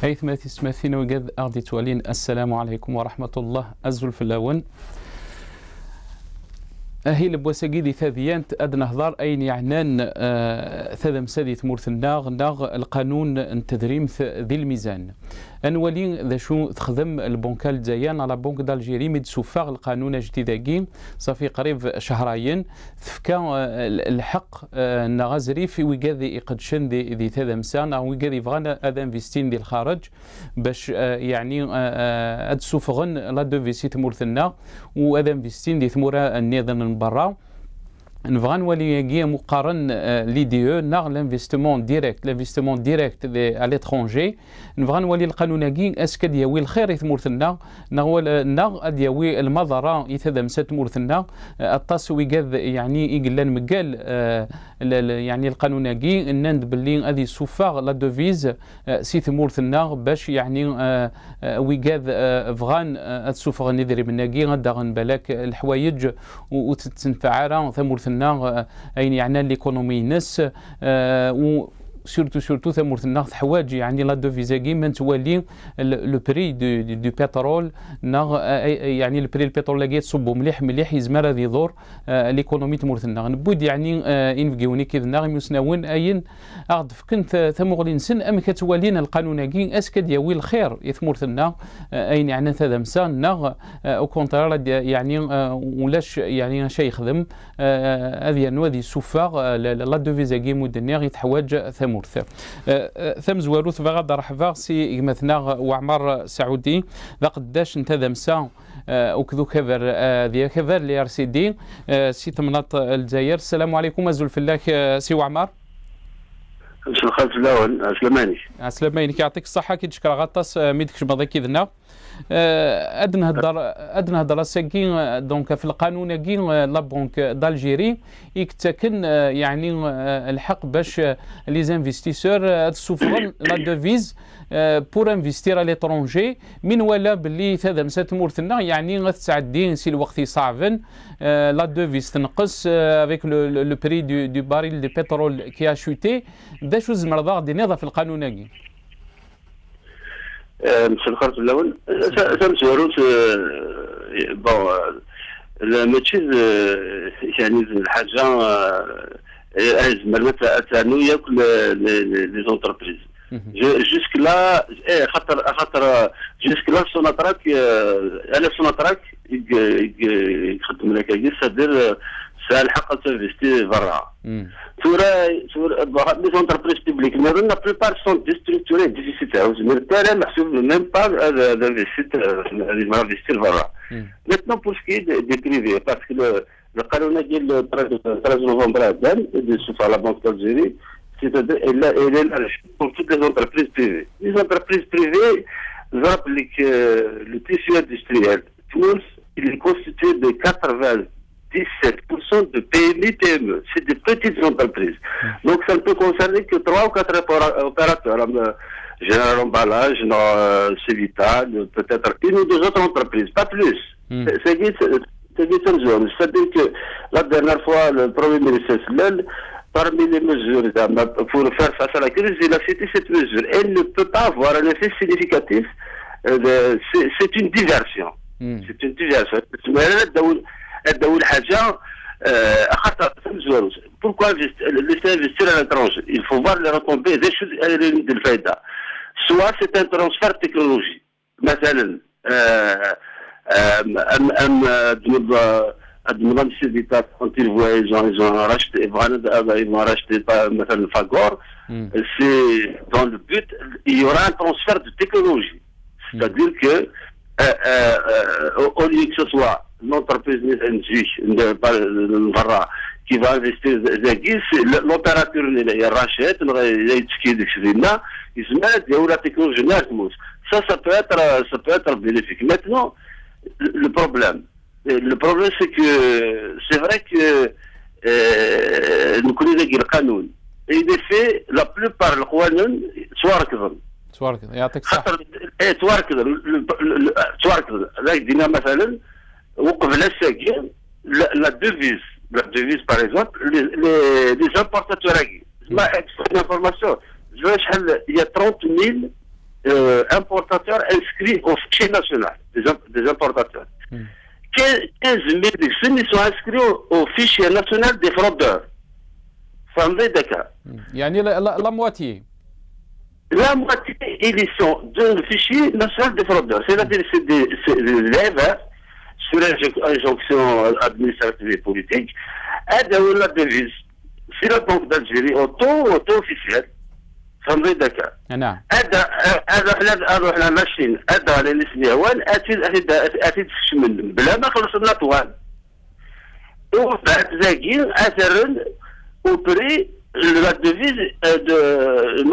حيثما تسمثين وقد أغدي توالين السلام عليكم ورحمة الله أزل في اللون أهي لبوساقيدي ثاذيانت أدنى هضار أين يعنان ثاذا مسادي ثمورث الناغ القانون التدريم ذي الميزان أنولي ذا شو تخدم البنكال زيان على بنك دالجيري مد سوفاغ القانون جديداكي صافي قريب شهرين تفكا الحق نغازري في ويقاذي إقدشن ذي ثاذا مسان أو ويقاذي فغانا أذا انفستين دي الخارج باش يعني أد سوفغن لا دوفيسي ثمورث الناغ وأذا انفستين دي ثمورا النيذن من برا نبغى نولي مقارن لي دي او ناغ لانفستمون ديريكت على ليترونجي نبغى نولي القانون اسكا دياوي الخير يثمورثنا ناغ دياوي المضره يتدمس تمورثنا التصوي قذ يعني يقلن مقال يعني القانون نند باللي غادي سوفاغ لا دوفيز سي ثمورثنا باش يعني ويقاذ فغان تسوفغ ندري مناكي غدا غنبالك الحوايج وتتنفع ثمورثنا أين يعني ليكونومي نس و سورتو ثمورثنا حوايج يعني لا دوفيزاكي من تولي لو بري دو بترول يعني البري البترول لاكي تصبو مليح يزمر هذا يدور ليكونومي تمورثنا نبود يعني انفكيوني كذا يسناون اين اغد فكنت ثمغلين سن ام كتولينا القانوناكي اسكا دياوي الخير يثمورثنا اين يعني هذا مسان ناغ او كونترا يعني ولاش يعني شي يخدم هذه نوادي سوفاغ لا دوفيزاكي مودنيغ يتحواج ثمورث ثم زواروث فغاد رحفا سي مثنا وعمر سعودي ذا قداش انت ذا مسا وكذو كفر ذي كفر لي ار سي دي سي تمناط الجزائر. السلام عليكم ازول في الله سي وعمر. مساء الخير في الاول عسلاماني يعطيك الصحه كي تشكر غطاس ميدكش ماضي كيدنا ادنى هضره ساكين دونك في القانون كي لا بنك دالجيري يكتكن يعني الحق باش لي زانفستيسور تسوفرون لا دوفيز بور انفستير على ليترونجي من ولا باللي هذا مسات مورثنا يعني غتسعدين سي الوقت صعبن لا دوفيز تنقص افيك لو بري دو باريل دو بترول كي ا شوتي باش زمر غادي نضاف في القانون كي مساء الخير في الاول سامسوروت بون ماشي يعني الحاجه زعما تاعو ياكل لي زونتربريز جوسك لا خاطر جوسك لا سوناتراك على سوناتراك يخدم لك كاع سادير الحق تنفيستي برا تورا لي زونتربريز بيبليك لا بلوبار سون ديستركتوري ديفيسيتير تاع محسوب ميم با انفستير برا ميتنون بور سكي دي بريفي باسكو القانون ديال 13 نوفمبر هذا سوف على بنك الجزائري c'est-à-dire elle est là pour toutes les entreprises privées. Les entreprises privées, le tissu industriel, il est constitué de 97% de PME. C'est des petites entreprises. Donc ça ne peut concerner que 3 ou 4 opérateurs. Général Emballage, Civital, peut-être une ou 2 autres entreprises, pas plus. C'est-à-dire que la dernière fois, le Premier ministre parmi les mesures pour faire face à la crise, il a cité cette mesure. Elle ne peut pas avoir un effet significatif. C'est une diversion. C'est une diversion. Pourquoi laisser investir à l'étranger? Il faut voir les retombées des choses de l'Faïda. Soit c'est un transfert de technologie. مثلا administration d'État, quand ils voient, ils ont racheté, ils vont racheter مثلا Fagor, c'est dans le but, il y aura un transfert de technologie. C'est-à-dire que, au lieu que ce soit l'entreprise qui va investir, l'opérateur, il rachète, il se met, il y a la technologie. Ça peut être bénéfique. Maintenant, le problème, c'est que c'est vrai que nous connaissons le canon. Et des faits, la plupart le canon soit يعطيك الصحة. là دينا مثلا وقبل الساكن la devise par exemple les importateurs. ما information. Il y a 30 000 importateurs inscrits au fichier national des importateurs. 15 000 ils sont inscrits au fichier national des fraudeurs. Ça en est des cas. La moitié. La moitié, ils sont dans le fichier national des fraudeurs. C'est-à-dire que c'est des élèves sur injonction administrative et politique, aide à la devise. C'est la Banque d'Algérie, auto-officielle. Ça me fait d'accord. aide à la machine, aide à l'Israël, aide منهم بلا ما خلصنا طوال. وبعد ذاك اثرن au prix la devise de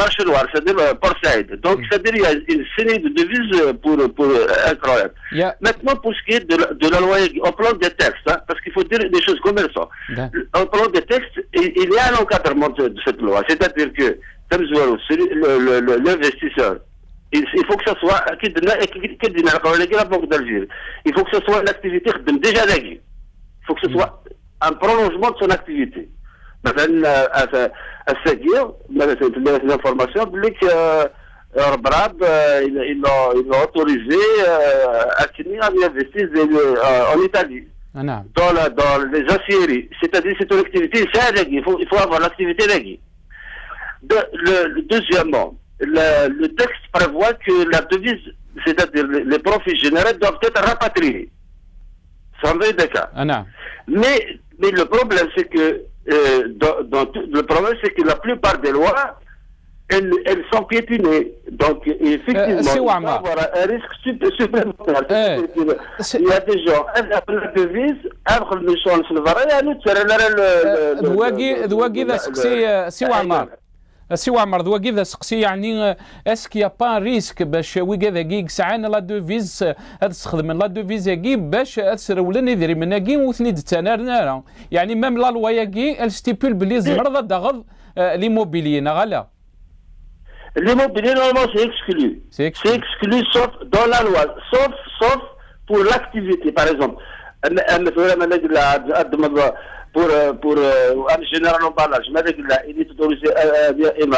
marché noir, c'est-à-dire Port-Saïd. Donc, c'est-à-dire il y a une série de devises pour incroyable. Maintenant, pour ce qui est de la loi, au plan des textes, hein, parce qu'il faut dire des choses comme elles sont. Au plan des textes, il y a un encadrement de cette loi. C'est-à-dire que l'investisseur, il faut que ça soit la Banque d'Algérie. Il faut que ce soit une activité déjà réglée. Il faut que ce soit un prolongement de son activité. مثلا السجير مثلا l'information بلي ربراب ils l'ont autorisé à tenir un investissement en Italie dans les aciéries, c'est-à-dire c'est une activité il faut avoir l'activité réglée. Deuxièmement, le texte prévoit que la devise, c'est-à-dire les profits générés doivent être rapatriés. Ça en est des cas. Mais le problème c'est que le problème, c'est que la plupart des lois, elles sont piétinées. Donc, effectivement, il va y avoir un risque supplémentaire. Il y a des gens, la devise, après le méchant, سي عمر ذو كذا سقسي يعني اسك يا با ريسك باش وكذا كيك ساعان لا دوفيز تستخدم لا دوفيز كي باش تسرولن يدري من كي وثني دتنار نارا يعني ميم لا لوا كي الستيبول بلي زمر داغض ليموبيليين غلا l'immobilier normalement c'est exclu sauf dans la loi sauf pour l'activité par exemple pour en général l'emballage il est autorisé à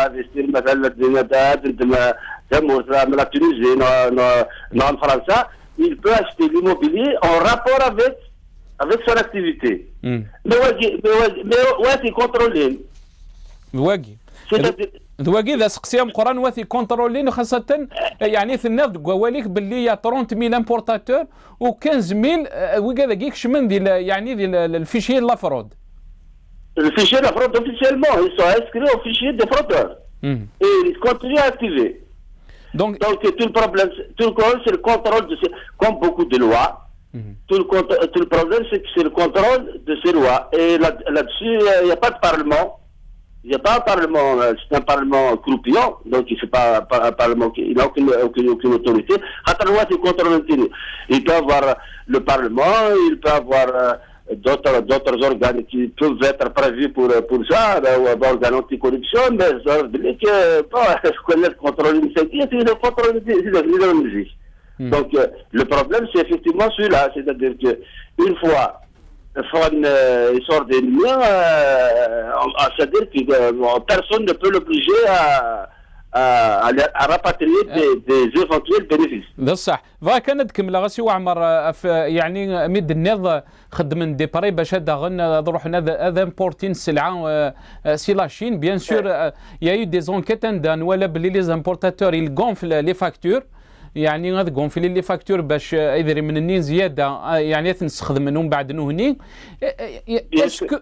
investir مثلا la Tunisie en France il peut acheter l'immobilier en rapport avec son activité mais ouais c'est contrôlé ذواكي ذا سقسيام قران واثي كونترولين خاصة يعني في الناس قواليك باللي يا 30000 امبورتاتور و 15000 وكذا كيك شمن ديال يعني ديال الفيشي لافرود. الفيشي لافرود officiellement ils sont inscrits au fichier des fraudeurs. Et ils continuent à activer. Donc tout le problème c'est le contrôle de ces, comme beaucoup de lois. Tout le problème c'est le contrôle de ces lois et là-dessus il n'y a pas de parlement. Il n'y a pas un parlement, c'est un parlement croupillant, donc il n'est pas un parlement, il n'a aucune autorité. Il peut avoir le parlement, il peut avoir d'autres organes qui peuvent être prévus pour ça, organes anticorruption, mais ça veut dire que le contrôle initiative, c'est le contrôle de la musique. Donc le problème c'est effectivement celui-là, c'est-à-dire qu'une fois il sort des liens, c'est-à-dire que personne ne peut l'obliger à rapatrier des éventuels bénéfices. بصح فكانت كمل غاسي وعمر يعني مد النض خدم ديباري باش هذا غن نروح هذا امبورتين السلعه سي لاشين بيان سور يا يو دي زونكيت عندنا ولا بلي لي زامبورتاتور يلقون لي فاكتور يعني غادقون في لي فاكتور باش يدري من النين زياده يعني تنستخدم منهم بعد نهني اسكو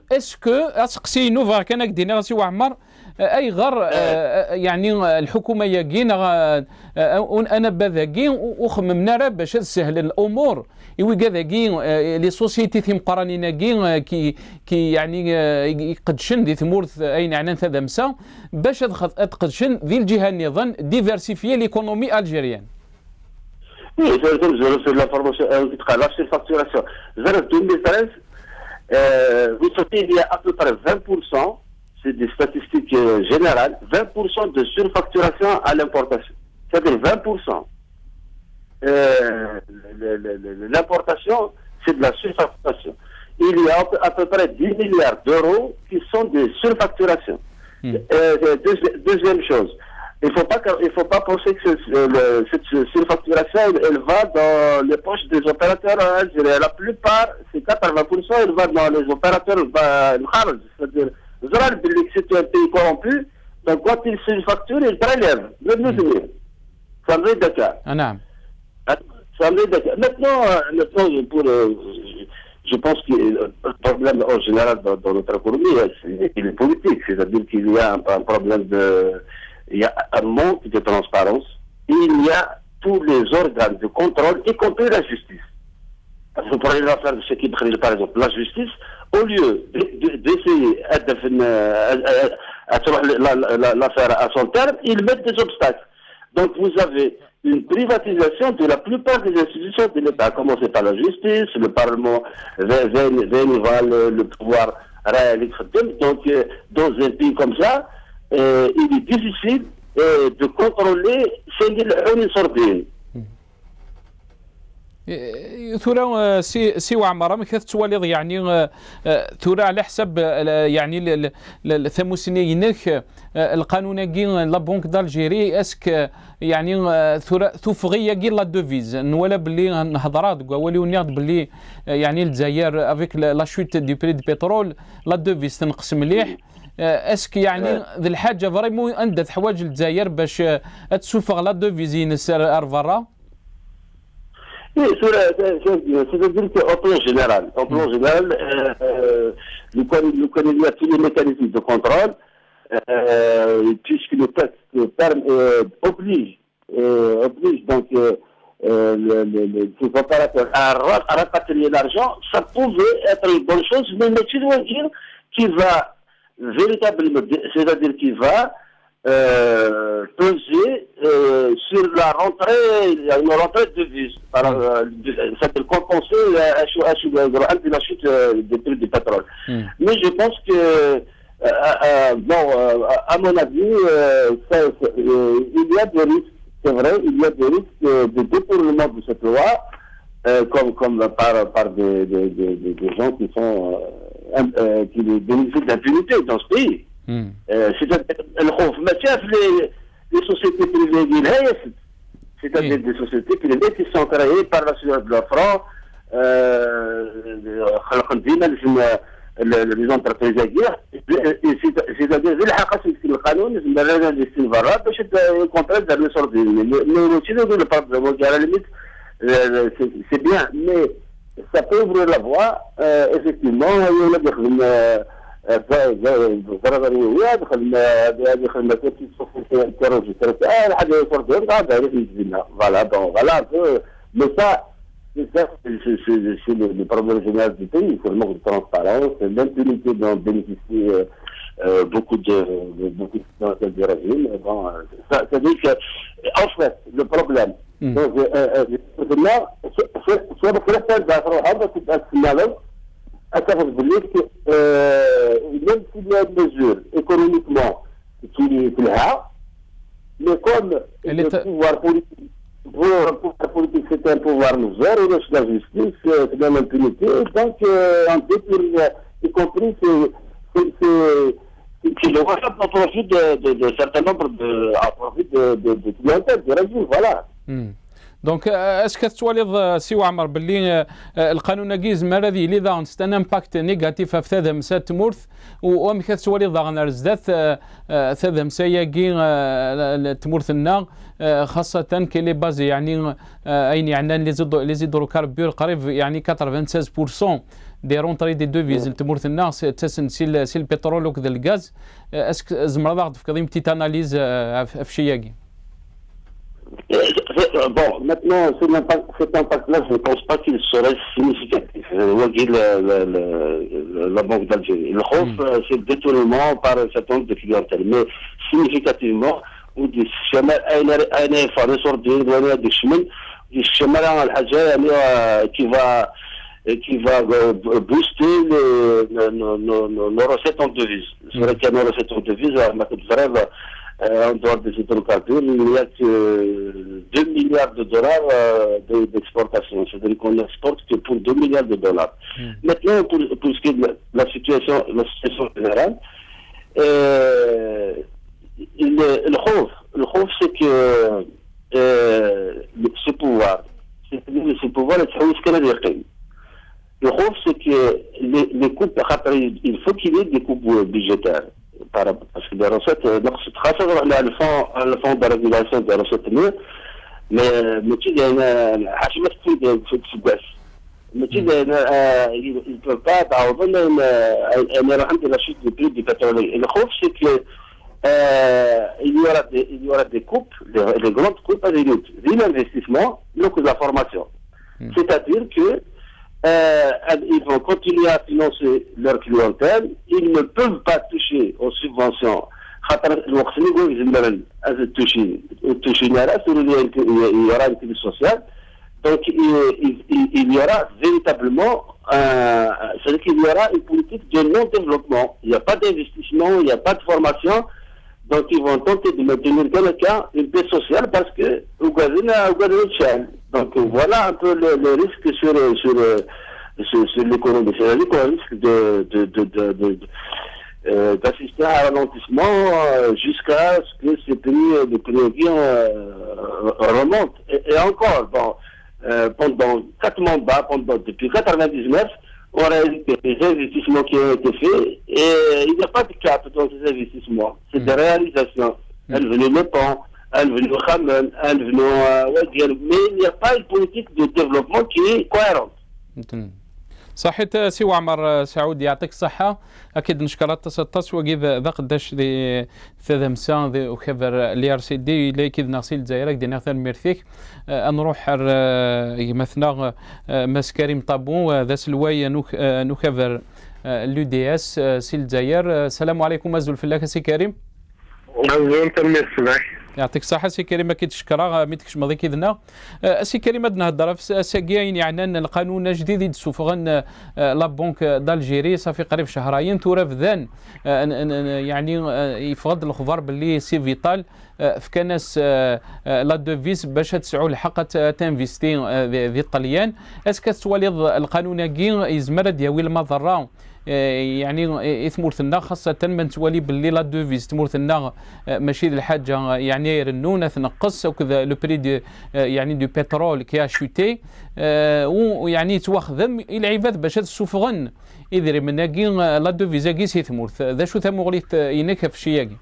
اسقسي نوفا كان كدينا غاسي وعمر اي غير يعني الحكومه ياكين انا بذاكي وخممنا راه باش تسهل الامور ايوا كذاكي لي سوسيتي ثم قرانينا كي يعني يقدشن دي ثمورث اين يعني ثدمسا باش تقدشن ذي الجهه النظام ديفيرسيفيي ليكونومي الجيريان. Oui, c'est l'information, c'est la facturation. Vers 2013, vous savez, il y a à peu près 20%, c'est des statistiques générales, 20% de surfacturation à l'importation. C'est-à-dire 20%. L'importation, c'est de la surfacturation. Il y a à peu près 10 milliards d'euros qui sont des surfacturations. Deuxième chose, il faut pas penser que cette surfacturation, elle va dans les poches des opérateurs algériens. La plupart, c'est 80%, elle va dans les opérateurs c'est-à-dire, c'est un pays corrompu, donc quand il surfacture, il prélève le musée. Ça me dit d'accord. Ça me dit d'accord. Maintenant, je pense que le problème en général dans notre économie, il est politique, c'est-à-dire qu'il y a un problème il y a un manque de transparence et il y a tous les organes de contrôle, y compris la justice. Vous prenez l'affaire de ce qui prend, par exemple, la justice, au lieu d'essayer l'affaire à son terme, ils mettent des obstacles. Donc vous avez une privatisation de la plupart des institutions de l'État, à commencer par la justice, le Parlement, le pouvoir réel. Donc dans un pays comme ça, il est difficile de contrôler ces sorties. ثورة سي وعمرة ما كتواليض يعني ثورة على حسب يعني الثموسنيينك القانون كين لا بونك دالجيري اسك يعني ثورة ثوفغية كين لا دوفيز نولا باللي نهضرات وليو نياض باللي يعني الجزائر افيك لا شويت دو بري دو بترول لا دوفيز تنقص مليح اسك يعني ذي الحاجة فريمون اندث حوايج الجزائر باش تسوفغ لا دوفيز ينسر ارفرا. Oui, c'est-à-dire qu'en plan général, nous connaissons tous les mécanismes de contrôle, puisque le texte oblige donc ces opérateurs à rapatrier l'argent. Ça pouvait être une bonne chose, mais tu dois dire qu'il va véritablement, c'est-à-dire qu'il va peser sur la rentrée de devises, c'est-à-dire compenser la chute des prix du pétrole. Mais je pense que, à mon avis, il y a des risques, c'est vrai, il y a des risques de détournement de cette loi, comme par des gens qui bénéficient d'impunité dans ce pays. C'est-à-dire les sociétés privées, c'est-à-dire des sociétés privées qui sont créées par la Société de la France, les entreprises aguerres, c'est-à-dire le canon, le contraire de la sortie. Mais à la limite, c'est bien, mais ça peut ouvrir la voie, effectivement, mais ça c'est le problème général du pays, c'est le manque de transparence, l'impunité dont bénéficient beaucoup de régimes. C'est-à-dire que, en fait, le problème, à savoir que même s'il y a une mesure économiquement qui est là, mais comme le pouvoir politique c'est un pouvoir nouveau, et la justice c'est de l'impunité, donc on détourne, y compris qui le voit en profit de certains nombres en profit de clientèle, de régime, voilà. دونك اسكو تواليض سي عمر باللي القانون كيز مرضي لي ذا نستنى امباكت نيجاتيف في ثاذا مسات تمورث وام تواليض غنر زدات ثاذا مسايا كي تمورث النا خاصة كي لي باز يعني اين يعني لي زيدرو كاربور قريب يعني 96% دي رونطري دي دوفيز تمورث النا تسن سي البترول وكذا الغاز اسك زمرض في كذا بتيت اناليز في شياكي. Bon, maintenant, cet impact-là, je ne pense pas qu'il serait significatif. La Banque d'Algérie. Le Khof, c'est le détournement par un certain nombre de clientèle. Mais significativement, ou du chemin, un effort de sortie, du chemin, qui va booster nos recettes en devises. C'est vrai qu'il y a nos recettes en devises, en dehors des hydrocarbures, il n'y a que 2 milliards de dollars d'exportation. C'est-à-dire qu'on n'exporte que pour 2 milliards de dollars. Maintenant, pour ce qui est de la situation générale, le Khof خاصة le fonds de régulation de recettes mais tu dis عشان ما تفيد في البث ماشي il peut pas تعوض انا راح عندي رشيد البري دي بترولي الخوف سي كو il y aura des coupes des grandes coupes à des l'investissement donc de la formation c'est-à-dire que ils vont continuer à financer leur clientèle, ils ne peuvent pas toucher aux subventions. Il y aura une crise sociale, donc il y aura véritablement, c'est-à-dire qu'il y aura une politique de non-développement. Il n'y a pas d'investissement, il n'y a pas de formation, donc ils vont tenter de maintenir quelqu'un une paix sociale parce que donc voilà un peu le risque sur l'économie. C'est-à-dire qu'on risque d'assister à un ralentissement jusqu'à ce que ces prix de l'énergie remontent. Et encore, pendant 4 mandats, depuis 1999, on a eu des investissements qui ont été faits et il n'y a pas de cap dans ces investissements. C'est des réalisations. Elles venaient le pont, elles venaient le Khamen, elles venaient mais il n'y a pas une politique de développement qui est cohérente. صحيت سي عمر سعود يعطيك الصحة. أكيد نشكرك تصطس وكيف ذا قداش ذي ثلاثة مسان ذي وخبر لي ار سي دي اللي كيد نغسل الجزائر دي نغسل ميرثيك نروح مثلا ماس كريم طابون ذا سلواي نخبر لو دي اس سي الجزائر. السلام عليكم أزول في الله سي كريم. يعطيك الصحة سي كريم. أكيد شكرا ميتكش ماضي كيدنا سي كريم هاد نهضر في ساكيين يعني القانون الجديد يدسوفغن لا بنك دالجيري صافي قريب شهرين تورا فذان يعني يفقد الخبر باللي سي فيتال في كناس لا دوفيز باش تسعوا الحق تنفيستي ذي الطليان اسكا تواليض القانون كي يزمر دياوي المضره يعني إثمورثنا خاصة من توالي باللي لا دوفيز تمورثنا ماشي الحاجة يعني يرنون تنقص وكذا لو بري دو يعني دو بترول كي شوتي ويعني تواخذم العباد باش تسوفغن إذا من كي لا دوفيز كي سيثمورث ذا شو ثمغليت ينك في الشياكي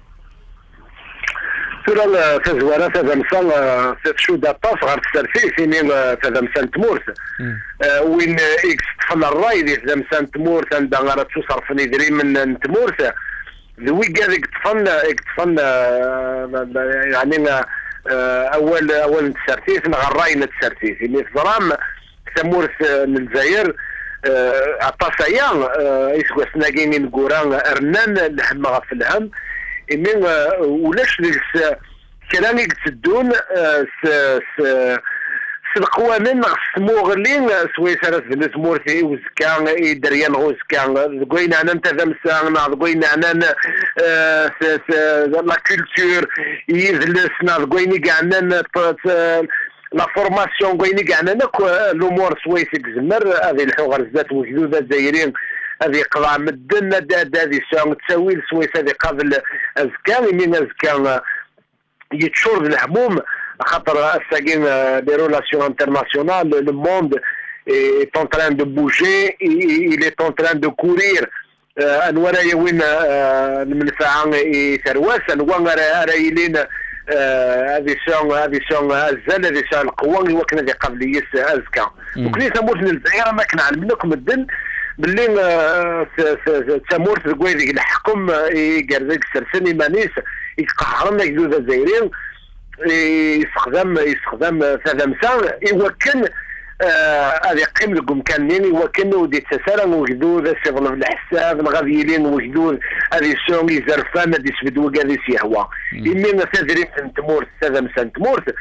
ترى تزوارة تذا مسال تشو داباس غير تسرفي سينين تذا مسال تمورث وين إكس تفل الراي دي تذا مسال تمورث عند غير تصرفني دري من تمورث ذوي قاعد يكتفن يعني أول تسرفيس مع الراي نتسرفيس اللي في ظلام تمورث من الجزائر عطاسيان يسوى سناقين نقوران أرنان لحما غف الهم إمين ولاش ليس كلامي تدون القوانين السموغلين سوي سرس بالسمورتي وزكان يدريان غوزكان ذقوين عنا تذمسان ذقوين عنا لا كولتور يذلسنا ذقوين عنا لا فورماسيون قويني عنا الامور سوي سكزمر هذه الحوغر ذات وجدود الجزائريين هذه قضاء مدن هذه ساعة تساوي سويس هذه قبل أزكان من أزكان يتشرب الهموم خاطر الساقين لي رولاسيون انترناسيونال لو موند est en train de bouger il est en train de courir انوارا وين المنفعه ثروات انوارا رايلين هذه ساعة الزل هذه ساعة القوة وكنا ذي قبلية أزكى وكنا ثمورت من الجزائر ما كنا علمناكم الدن باللي ثمورت ذي ذيك الحكم يقرزك السرسني مانيس يقهرنا جدود الجزائريين يستخدم ثلاثة مسان يوكن هذه قيم لكم كانين يوكن ودي تسالم وجدود السفن في الحساب الغذيلين وجدود هذه السوني زرفان هذه سبدو هذه سيهوا يمين تدري تمورت ثلاثة مسان تمورت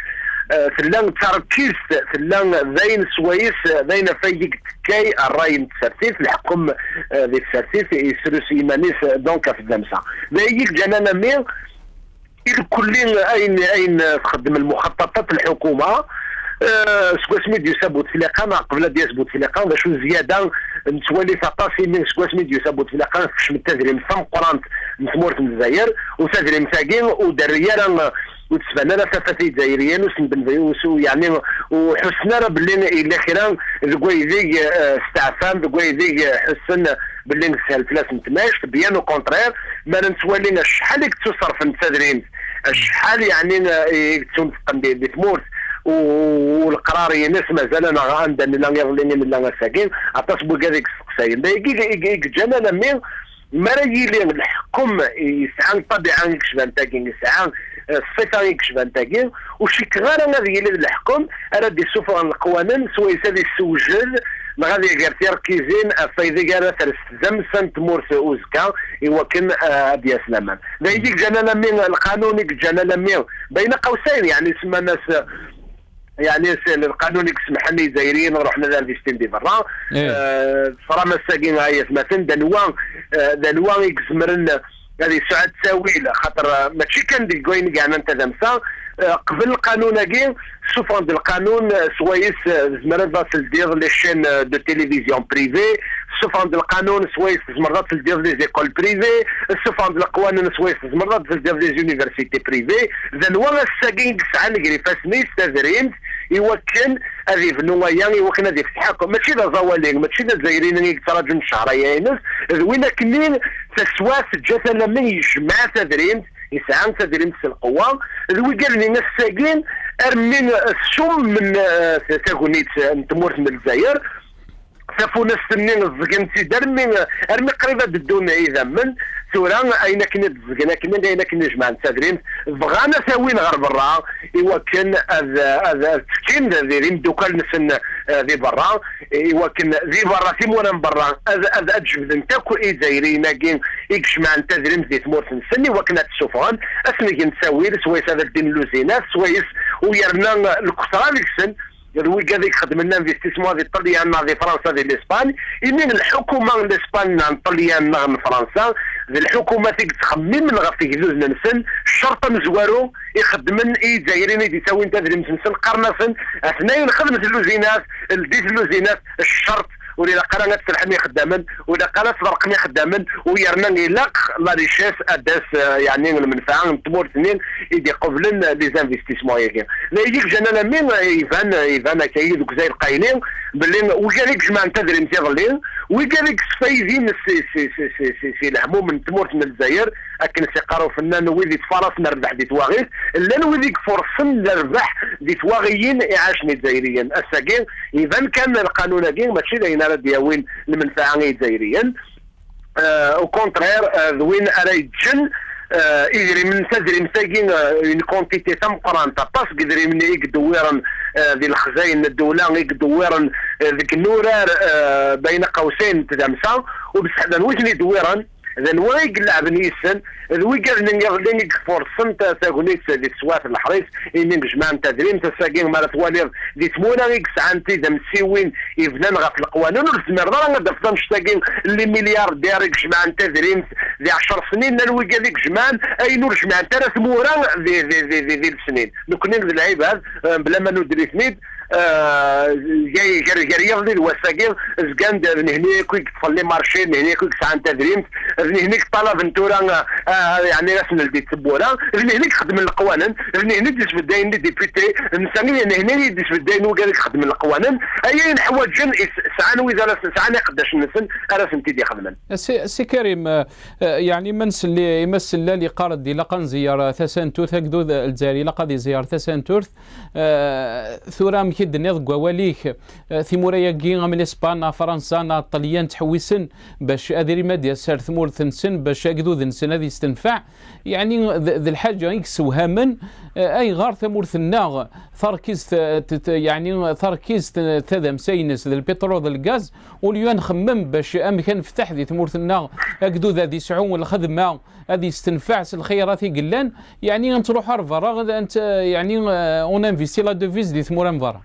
فلان تركيز فلان ذين سويس ذين فيك كي الراي متسرسيس الحكم ذي السرسيس يسرس يمانيس دونك في الدمسة ذيك جنانا مين الكلين اين تخدم المخططات الحكومه سكواسمي ديال سابوت فيلاقا ما قبل ديال سابوت فيلاقا باش زياده نتوالي فطاسي من سكواسمي ديال سابوت فيلاقا فاش التدريم فم قرانت نتمورت من الجزائر وتدريم ساكين ودريالا وتسبنا لنا فاتي الجزائريين وسن يعني وحسنا باللي الى خيرا الكويزي استعفان الكويزي حسن باللي نسهل فلاس نتماش بيان او كونترير ما نتوالي شحال تصرف نتدريم شحال يعني تنفقن دي تمورت والقرار ينس مازال انا غاندن لا يغليني من لا ساكين اتصبوا هذيك السقساين دايك جانا لمين ما رايلي الحكم يسعى طبيعه يكشفان تاكين يسعى الصفه يكشفان تاكين وشي كغار انا ديال الحكم انا دي سوفر القوانين سويس هذه السوجل غادي غير تركيزين فايدي قال ترستزم سنت مورس اوزكا يوكن ديال سلامان دايك جانا لمين القانون جانا لمين بين قوسين يعني سما ناس يعني القانون يسمح لنا جزائريين نروح نزال في ستين دي برا صرا مساكين هاي مثلا دنوا يكزمرن هذه ساعات تساويله خاطر ماشي كان ديك كوين كاع انت دمسا قبل القانون كي سوفون دو القانون سويس زمرت فاصل دير لي شين دو تيليفزيون بريفي سوفون دو القانون سويس زمرت دير لي زيكول بريفي سوفون دو القوانين سويس زمرت دير لي زونيفرسيتي بريفي ذنوا الساكين ساعه اللي فاسني استاذرين يوكل هذه فنوايا يوكل هذه في التحكم ماشي ذا زوالين ماشي ذا الجزائريين يتراجعوا شهرين وين كنين تسواس جات لما يجمع تدريم يسعى تدريم القوة ذوي قال لنا الساقين ارمين السم من تاغونيت نتمورت من الجزائر سافونا السنين الزقنتي ارمي قريبه بدون اذا من ثورا اين كنا تزقنا كنا اين كنا جمع تدريم بغانا ساوين غير برا ايوا كان هذا تسكين دايرين دوكا نسن ذي برا ايوا كان ذي برا تيمونا من برا هذا اجبد انت كو اي دايرين كاين يجمع تدريم ذي تمورت نسني وكنا تسوفان اسمي نساوي سويس هذا الدين لوزينات سويس ويرنا الكثره ديك السن روي كذا يخدم لنا انفستيسمون في الطليان في فرنسا في الاسبان يمين الحكومه الاسبان عن الطليان من فرنسا الحكومه تخمم من غير تجوز نسن الشرطه مزوارو يخدمن اي جزائريين يساوي انت في المسلسل قرنصن اثنين خدمه اللوزينات الديس اللوزينات الشرط ولا قرانات تلحمي خدامن ولا قرانات فرقني خدامن ويرنا يلاق لا ريشيس اداس يعني المنفعه نتمور اثنين يدي قبلن لي زانفستيسمون ياك لا يجيك جانا مين ايفان كاين دوك زي القايلين باللي وكذلك جماعه تدري متغلين وكذلك سفايزين سي الهموم من تمورت من الجزائر لكن سيقارو فنان ويدي تفرس نربح دي تواغيس لا نويديك فرصن نربح دي تواغيين يعاشني الجزائريين الساكين اذا كان القانون كاين ماشي لينا دياوين المنفعه الجزائريين او كونترير وين اريجن يجري من تدري مساكين اون كونتيتي تم قرانتا باس قدري من يقدويرن ذي الخزاين الدوله يقدويرن ذيك النورار بين قوسين تدمسا وبسحبان وجني دويرن إذا ويق لعب نيسن ذوي قال لي فرصن تاغونيت ديك سوات الحريص إني جماعة تدريم تساقين مالا توالير دي تمونا غيك سعنتي دمسيوين يفنان غف القوانين والزمر راه غادا فضل مشتاقين اللي مليار ديارك جماعة تدريم ذي 10 سنين نلوي قال لك جماعة أي نور جماعة ترى ثمورا ذي السنين نكونين ذي العباد بلا ما ندري ثنيد جاي يغلي الوساقين زكان هنا كويك تفلي مارشي هنا كويك ساعة تدريم هناك طلب انتورا يعني رسم الدي تبورا هناك خدم القوانين هناك ديس بالدين ديبيتي نساني هنا يديس بالدين وقال لك خدم القوانين اي نحوجن ساعه واذا ساعه قداش نسن رسمتي دي خدمن سي كريم يعني منس اللي يمثل لي قارد دي لقن زياره ثسنتوث هكذو الجزائري لقد زياره ثسنتوث ثورام كيد نضق وليك ثموريا كين من اسبان فرنسا الطليان تحويسن باش ادري ماديا سار ثمور ثنسن باش هكذو ذنسن هذه يستنفع يعني ذي الحاجه يكسوها من اي غار ثمور ثناغ ثركيز يعني ثركيز تذا مسينس البترول الغاز واليوم نخمم باش امكن نفتح ذي ثمور ثناغ هكذو ذا دي سعون الخدمه هذه يستنفع الخيارات قلان يعني انت تروح رفرا انت يعني اون انفيستي لا دوفيز دي ثمور انفرا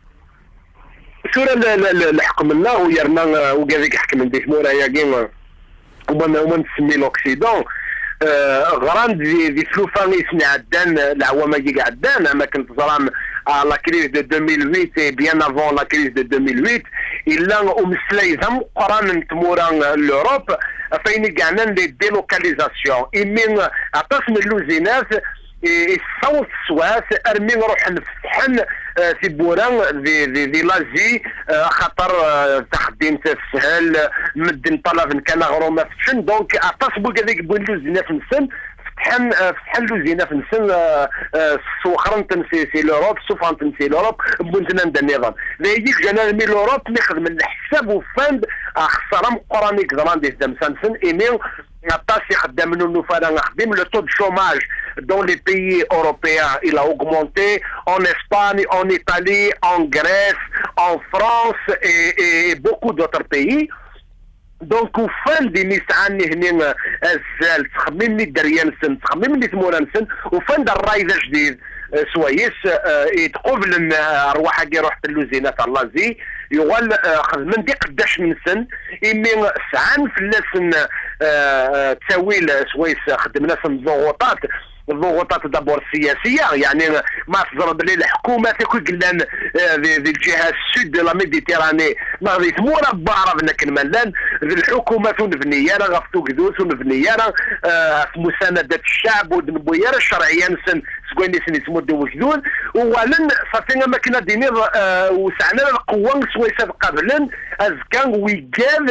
سورة الحكم الله ويرنا وكذلك حكم دي ثمور هي كيما ومن نسمي لوكسيدون غراند دي فلوفان يسمي عدان العوامة كي عدان اما كنت ظلام لا كريز دو 2008 بيان افون لا كريز دو 2008 الا ومسلاي ذم قران تمورا لوروب فين كاعنا لي ديلوكاليزاسيون ايمين عطاس من اللوزينات الصوت سواس ارمي نروح نفتحن تيبوران ذي لازي خاطر تخديم تسهل مدن طلب كان غرومه فتشن دونك اتصبوا كذلك بوين لوزينا في السن فتحن لوزينا في السن سوخرن تنسي لوروب سوفان تنسي لوروب بنتنا ندير النظام لا يجيك جانا مي لوروب نخدم الحساب وفاند خساره مقرانيك زران دي دم سنسن ايميل Attaché à le taux de chômage dans les pays européens, il a augmenté en Espagne, en Italie, en Grèce, en France et beaucoup d'autres pays. Donc, au fin des Nissan, au fin d'un raïdage سويس يتقبل ارواح كي روح اللوزينه تاع لازي يقول من دي قداش من سن يمي سعان فلاسن تساويل سويس خدمنا في الضغوطات دابور السياسيه يعني ما تضرب لي الحكومه تكون قلان ذي الجهه السود لا ميديتيراني ما غادي تمورا بعرض لكن ملان الحكومه ونبنيه راه غفتو كذوس ونبنيه راه في مسانده الشعب ونبويا الشرعيه نسن سكويني سني تمد وجدود ولن صافينا ما كنا ديني وسعنا القوه سويسات قبلا از كان ويجاب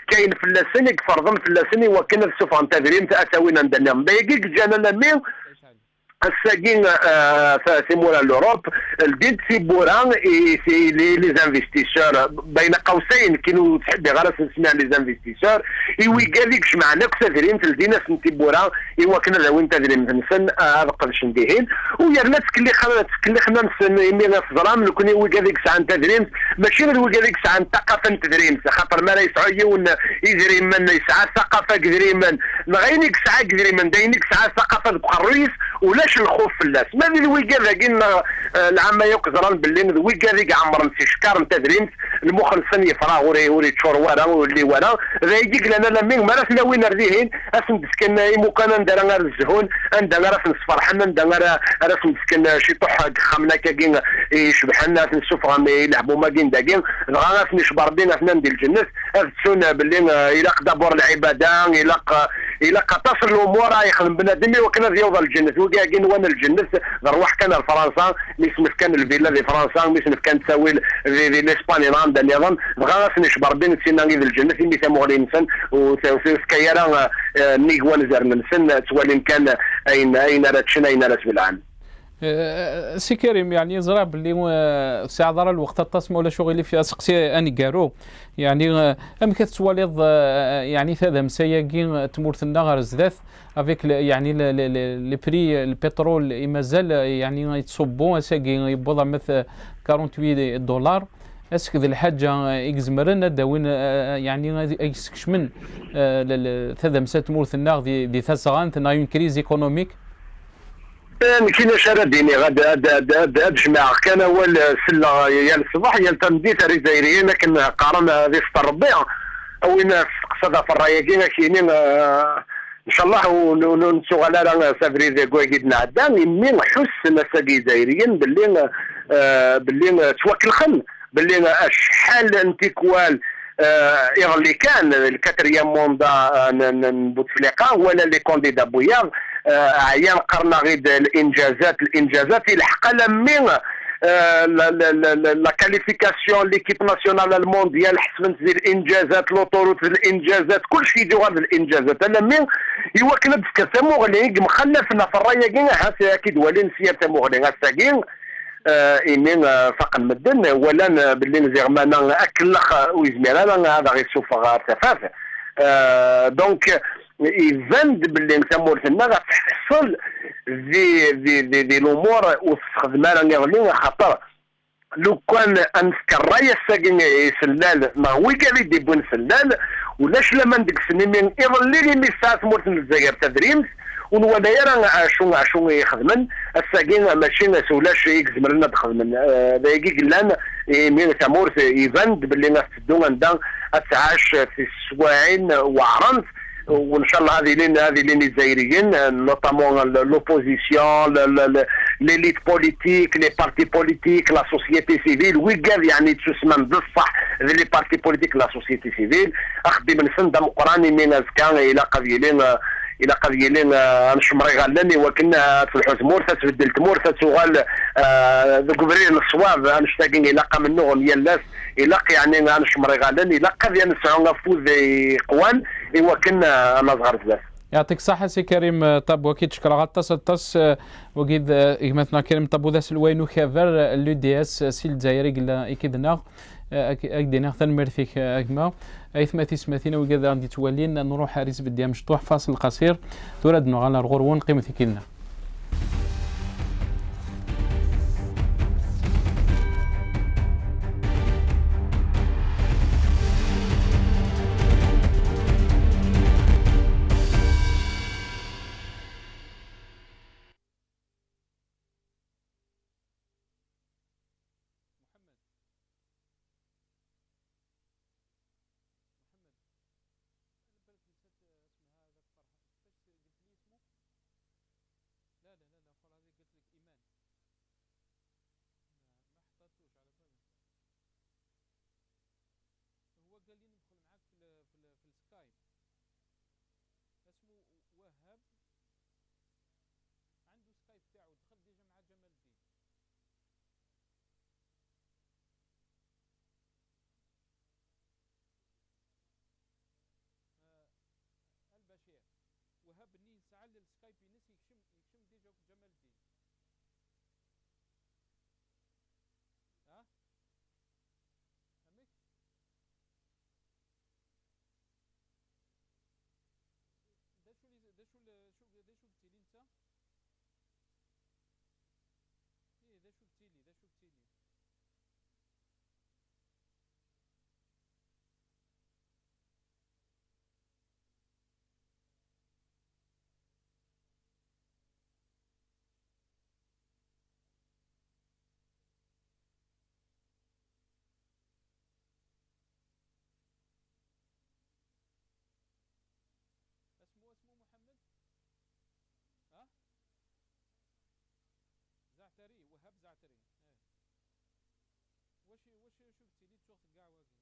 كاين في اللسن فرضا في اللسن وكان السوف عن تدريم تاساوينا ندنا بايقيك جانا ميل الساقين في مورا لوروب الدين في بوران سي لي زانفستيسور بين قوسين كانوا تحب غير نسمع لي زانفستيسور ايوي قال لك جمعنا كثيرين في الدين سنتي بوران ايوا كنا لو انت دري نسن هذا قداش نديهين ويرنا تكلي خنا نسن يمينا في ظلام لو كان ايوي قال لك ساعه تدريم ماشي غير قال لك ساعه ثقافه تدريم خاطر ما لا يسعى يون يدري من يسعى ثقافه قدري من غينك ساعه قدري من داينك ساعه ثقافه بقريس ولاش الخوف في الناس ما ذي الويكا قلنا العام يقزران باللي الويكا ذيك عمر نسي شكار نتا دريمت المخلصن يفرغ وري تشور ورا واللي ورا ذا يجيك لنا لمين ما راس وين رديهين اسم مسكن مكان ندير غير الزهون عندنا راس نصفرحنا عندنا راس مسكن شي طح خمنا كاين يشبح لنا نشوف غام يلعبوا ما كاين داكين راس نشبر بينا حنا ندير الجنس تسونا باللي الى دابور العباده الى تصل الامور يخدم بنادم وكنا ديال الجنس وكاين وانا الجنس نروح كان لفرنسا نسمف كان الفيلا في فرنسا نسمف كان تساوي في الاسباني عندنا نظام بغا نشبر بين سينا في الجنس اللي سموه الانسان وفي كيرا نيغوان زار نسن توالين كان اين راتشنا اين رات بالعام سي كريم يعني زرا باللي ساعه ضرا الوقت التصم ولا شغل في اسقسي اني كارو يعني ام كتواليض يعني ثلاثه مسايقين تمورثنا غير زداث افيك يعني لي بري البترول مازال يعني يتصبوا ساقي يبوض مثل 48 دولار اسك ذي الحاجه يكزمرنا داوين يعني يسكش من ثلاثه مسات تمورثنا دي ثاسغان تنايون كريز ايكونوميك كاين شارع ديني غاد جماعه كان اول سله يا الصباح يا التمديد الجزائريين لكن قارن هذه الربيع وين قصدها في الرايقين كاينين ان شاء الله ونسوغ على راه سافري ذا كواكيد نعدان يمين حس مساقي جزائريين باللي توكل خن باللي شحال انتيكوال اللي كان الكاتريام موندا بوتفليقه ولا لي كونديدا بويا عيان قرنا غير الانجازات يلحق لمين لا كاليفيكاسيون ليكيب ناسيونال المونديال حسبت زي الانجازات لوطوروت الانجازات كل شيء يدير هذه الانجازات لمين يوكل بسكا مغلي مخلفنا في الرايه هاسي اكيد ولين سير مغلي هاساكين إنين فقط مدن ولا باللي نزيغمانا أكلخ ويزميرانا هذا غير سوفا ارتفاف دونك يفند باللي نسمو لنا غتحصل ذي الأمور وتستخدمها نغلين خطر لو كان أنفكر رايا الساقين يسلال ما هو قال يدي بون سلال ولاش لما نديك سنين يظل لي ميسات مورت الجزائر تدريمس ونولا يرى عشو يخدمن الساقين ماشي سولاش يكزمر لنا تخدمن دايقي قلان مين تامورس يفند باللي ناس تدو عندها اتعاش في السواعين وعرنت وان شاء الله هذه لين الجزائريين نوطامون لوبوزيسيون ليليت بوليتيك لي بارتي بوليتيك لا سوسيتي سيفيل ويقال يعني تسمى بصح لي بارتي بوليتيك لا سوسيتي سيفيل اخدم نسن ديمقراطي من ازكان الى قبيلين الى قضيه لي نشمري غالني وكنا في الحزمور تتبدل تمور تتوغال قبرين الصواب نشتاقين الى منهم يلاس الى يعني نشمري غالني الى قد نسعون فوز قوان وكنا نصغر بزاف. يعطيك الصحة سي كريم. طب وكيد شكرا غطاس الطاس وكيد مثلا كريم طب وذا سلوينو خافر لو دي اس سي الجزائري قلنا اكيدنا اكدنا ثنمرثيك اكما ايثماتي سماثينا وكذا غادي تولين نروح حارس بدي مشطوح فاصل قصير تردنا على الغرون قيمتي كلنا. وهاب النين ساعة السكايب ينس يكشم ديجا جمال الدين. ها؟ فهمك؟ دا شو قلتي لي انت؟ ايه دا شو قلتي لي؟ اسمه محمد؟ ها؟ زعتري وهاب زعتري. واش شو قلتي لي تشوف كاع واقي؟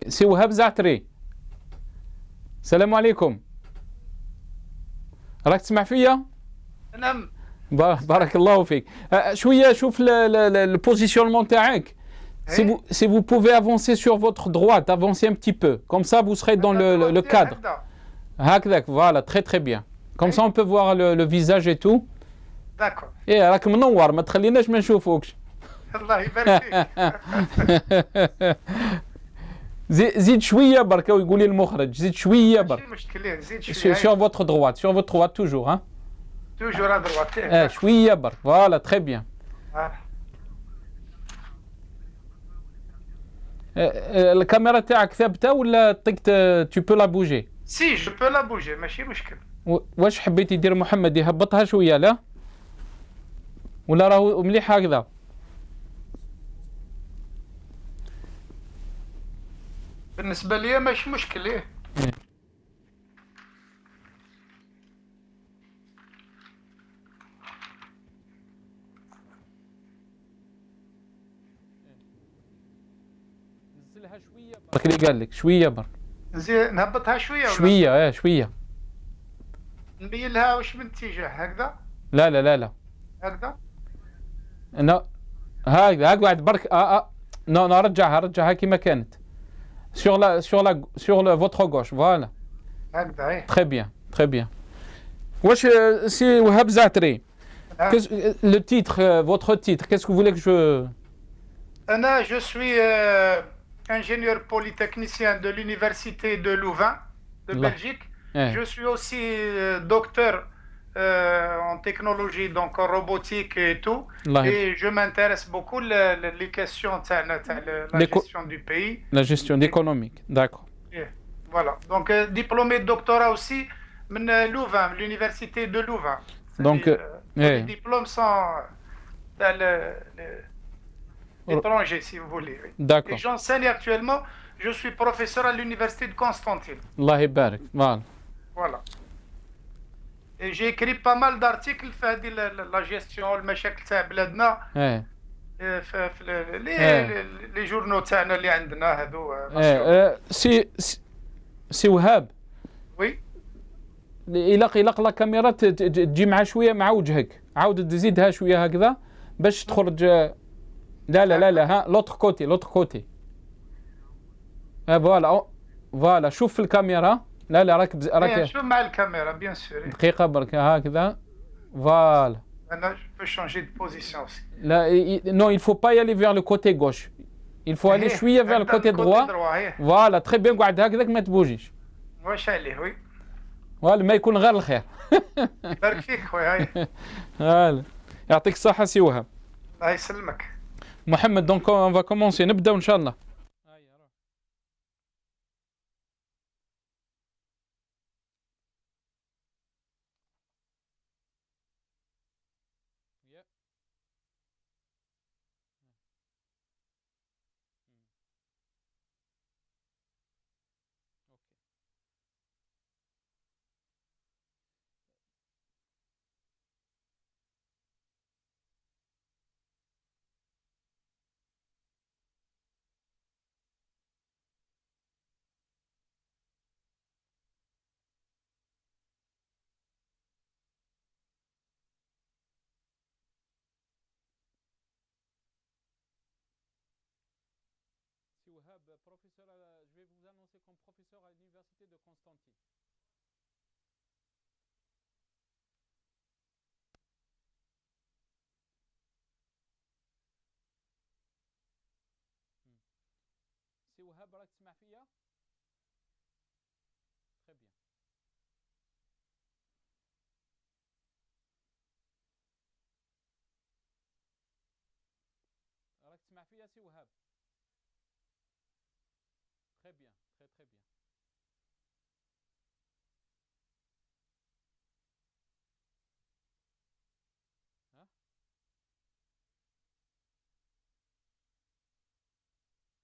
سي وهاب زعتري. السلام عليكم. راك تسمع فيا؟ نعم. بارك الله فيك. شويه شوف البوزيشنمون تاعك. Si vous pouvez avancer sur votre droite, avancez un petit peu. Comme ça, vous serez dans le cadre. هكذاك, voilà, très très bien. Comme ça, on peut voir le visage et tout. D'accord. إيه راك منور, ما تخليناش ما نشوفوكش. الله يبارك فيك. زيد شويه برك ويقول لي المخرج, زيد شويه برك. ماشي مشكل, زيد شويه. Sur votre droite, toujours, hein. Toujours à droite. شويه برك, voilà, très bien. الكاميرا تاعك ثابته ولا طقت tu peux la bouger؟ سي جو بو لا بوجي, ماشي مشكل. واش حبيتي دير محمد يهبطها شويه لا؟ ولا راهو مليح هكذا؟ بالنسبه لي ماشي مشكل. ايه نزلها شويه برك اللي قال لك شويه برك. زين نهبطها شويه ولا شويه شويه. نبين لها واش من اتجاه هكذا؟ لا لا لا لا. هكذا؟ هكذا قاعد برك نو رجعها كيما كانت. sur votre gauche voilà. هكذا ايه. Très bien. واش سي وهاب زعتري. Le titre, votre titre, qu'est-ce que vous voulez que je... Anna, je suis ingénieur polytechnicien de l'université de Louvain, de Belgique. Je suis aussi docteur en technologie, donc en robotique et tout. Et je m'intéresse beaucoup les questions de la gestion du pays. La gestion économique, d'accord. Voilà. Donc diplômé de doctorat aussi de Louvain, l'université de Louvain. Donc... les diplômes sont l'étranger, si vous voulez. D'accord. Et j'enseigne actuellement, je suis professeur à l'université de Constantine. Allah يبارك. Voilà. Et j'ai écrit pas mal d'articles sur la gestion, المشاكل تاع بلادنا. les journaux تاعنا اللي عندنا هذو. سي وهاب. Oui. يلق لا كاميرا تجي مع شويه مع وجهك، عاود تزيدها شويه هكذا باش تخرج. لا ها لوتر كوتي. فوالا شوف في الكاميرا. لا راك شوف مع الكاميرا بيان سور. دقيقه برك هكذا. فوالا. انا جو بو شونجي دو بوزيسيون اوسي. لا نو il faut pas y aller vers le côté gauche. il faut aller شويه vers le côté droit. فوالا تري بيان قاعد هكذاك ما تبوجيش. واش عليه وي. فوالا ما يكون غير الخير. بارك فيك خويا. فوالا يعطيك الصحة سي وهاب. الله يسلمك. محمد دونك اون فا كومونسي نبداو ان شاء الله. Wahab, professeur, je vais vous annoncer comme professeur à l'université de Constantine. سي وهاب راك تسمع فيا؟ Très bien. راك تسمع فيا سي وهاب؟ Très bien, très bien. Hein?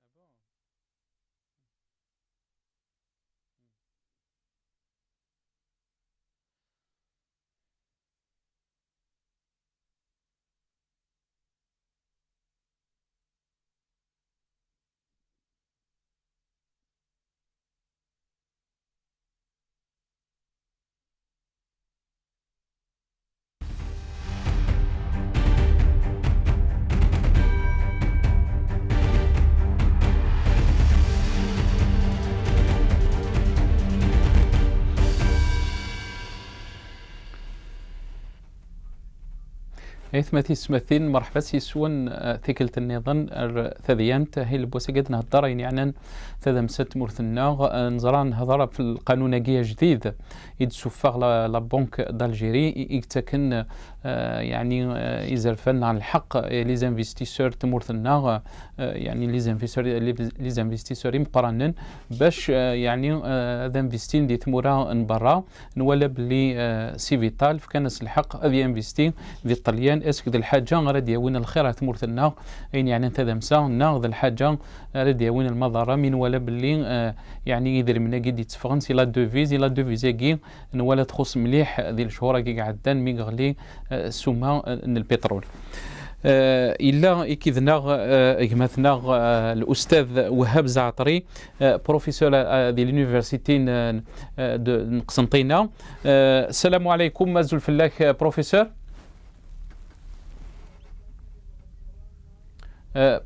Ah bon? إثمتي سمثين مرحبا سيسون ثقلة النظام ثذيان هي البوسقات نهضر يعني ثذا مسات مرثنا نزران هضر في القانون جديد يتسفغ لا بنك دالجيري يتكن يعني يزرفن على الحق لي زانفيستيسور تمرثنا يعني لي زانفيستيسور مقارنين باش يعني ذا انفستين دي تمورا من برا نولا بلي سيفيتال فكانس الحق ذي انفستين ذي الطليان اسك ذي الحاجه غادي يوين الخير تمرثنا يعني انت ذا مسا ذا الحاجه غادي يوين المضره من ولا بلي يعني يدير منا قد يتفغن سي لا دوفيز كي نولا تخص مليح ذي الشهور كي قعدان مي غلي سوما البترول إلا إكذنا إجمثنا الأستاذ وهاب زعتري بروفيسور دي لونيفرسيتي قسنطينة. السلام عليكم مازال فلاك بروفيسور.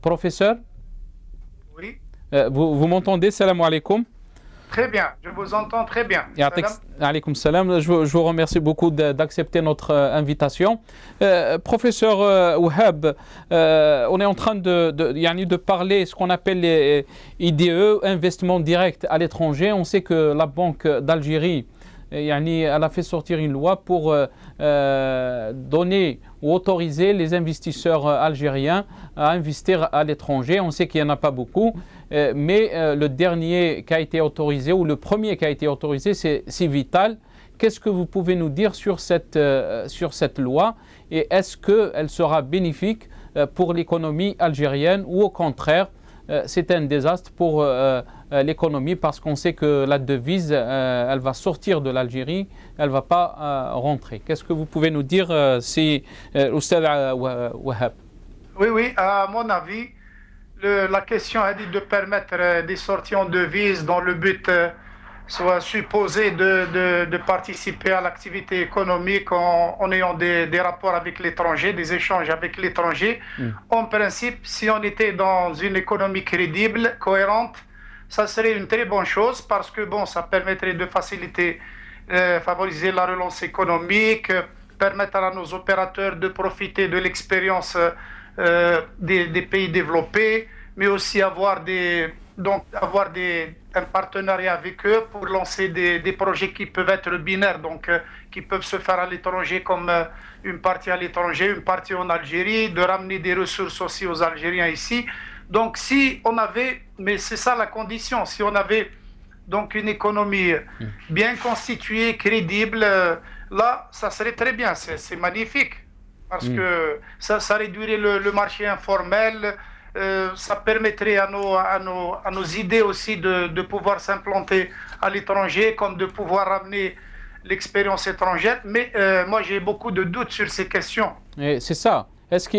Professeur, oui. Vous m'entendez? Salam alaikum. Très bien, je vous entends très bien. Alaykoum salam. Je vous remercie beaucoup d'accepter notre invitation. Professeur Wahab, on est en train de parler ce qu'on appelle les IDE, investissements directs à l'étranger. On sait que la Banque d'Algérie, elle a fait sortir une loi pour donner ou autoriser les investisseurs algériens à investir à l'étranger. On sait qu'il n'y en a pas beaucoup, mais le dernier qui a été autorisé, ou le premier qui a été autorisé, c'est Civital. Qu'est-ce que vous pouvez nous dire sur cette loi, et est-ce qu'elle sera bénéfique pour l'économie algérienne, ou au contraire, c'est un désastre pour l'économie, parce qu'on sait que la devise, elle va sortir de l'Algérie, elle ne va pas rentrer. Qu'est-ce que vous pouvez nous dire, si Oustad Wahab? Oui, à mon avis, la question a dit de permettre des sorties en devise dans le but soit supposé de participer à l'activité économique en ayant des rapports avec l'étranger, des échanges avec l'étranger. En principe, si on était dans une économie crédible, cohérente, ça serait une très bonne chose, parce que bon, ça permettrait de faciliter, favoriser la relance économique, permettre à nos opérateurs de profiter de l'expérience des pays développés, mais aussi avoir un partenariat avec eux pour lancer des projets qui peuvent être binaires, donc qui peuvent se faire à l'étranger, comme une partie à l'étranger, une partie en Algérie, de ramener des ressources aussi aux Algériens ici. Donc si on avait, mais c'est ça la condition, si on avait donc une économie bien constituée, crédible, là ça serait très bien, c'est magnifique, parce que ça réduirait le marché informel, ça permettrait à nos idées aussi de pouvoir s'implanter à l'étranger, comme de pouvoir ramener l'expérience étrangère. Mais moi j'ai beaucoup de doutes sur ces questions. C'est ça. Est-ce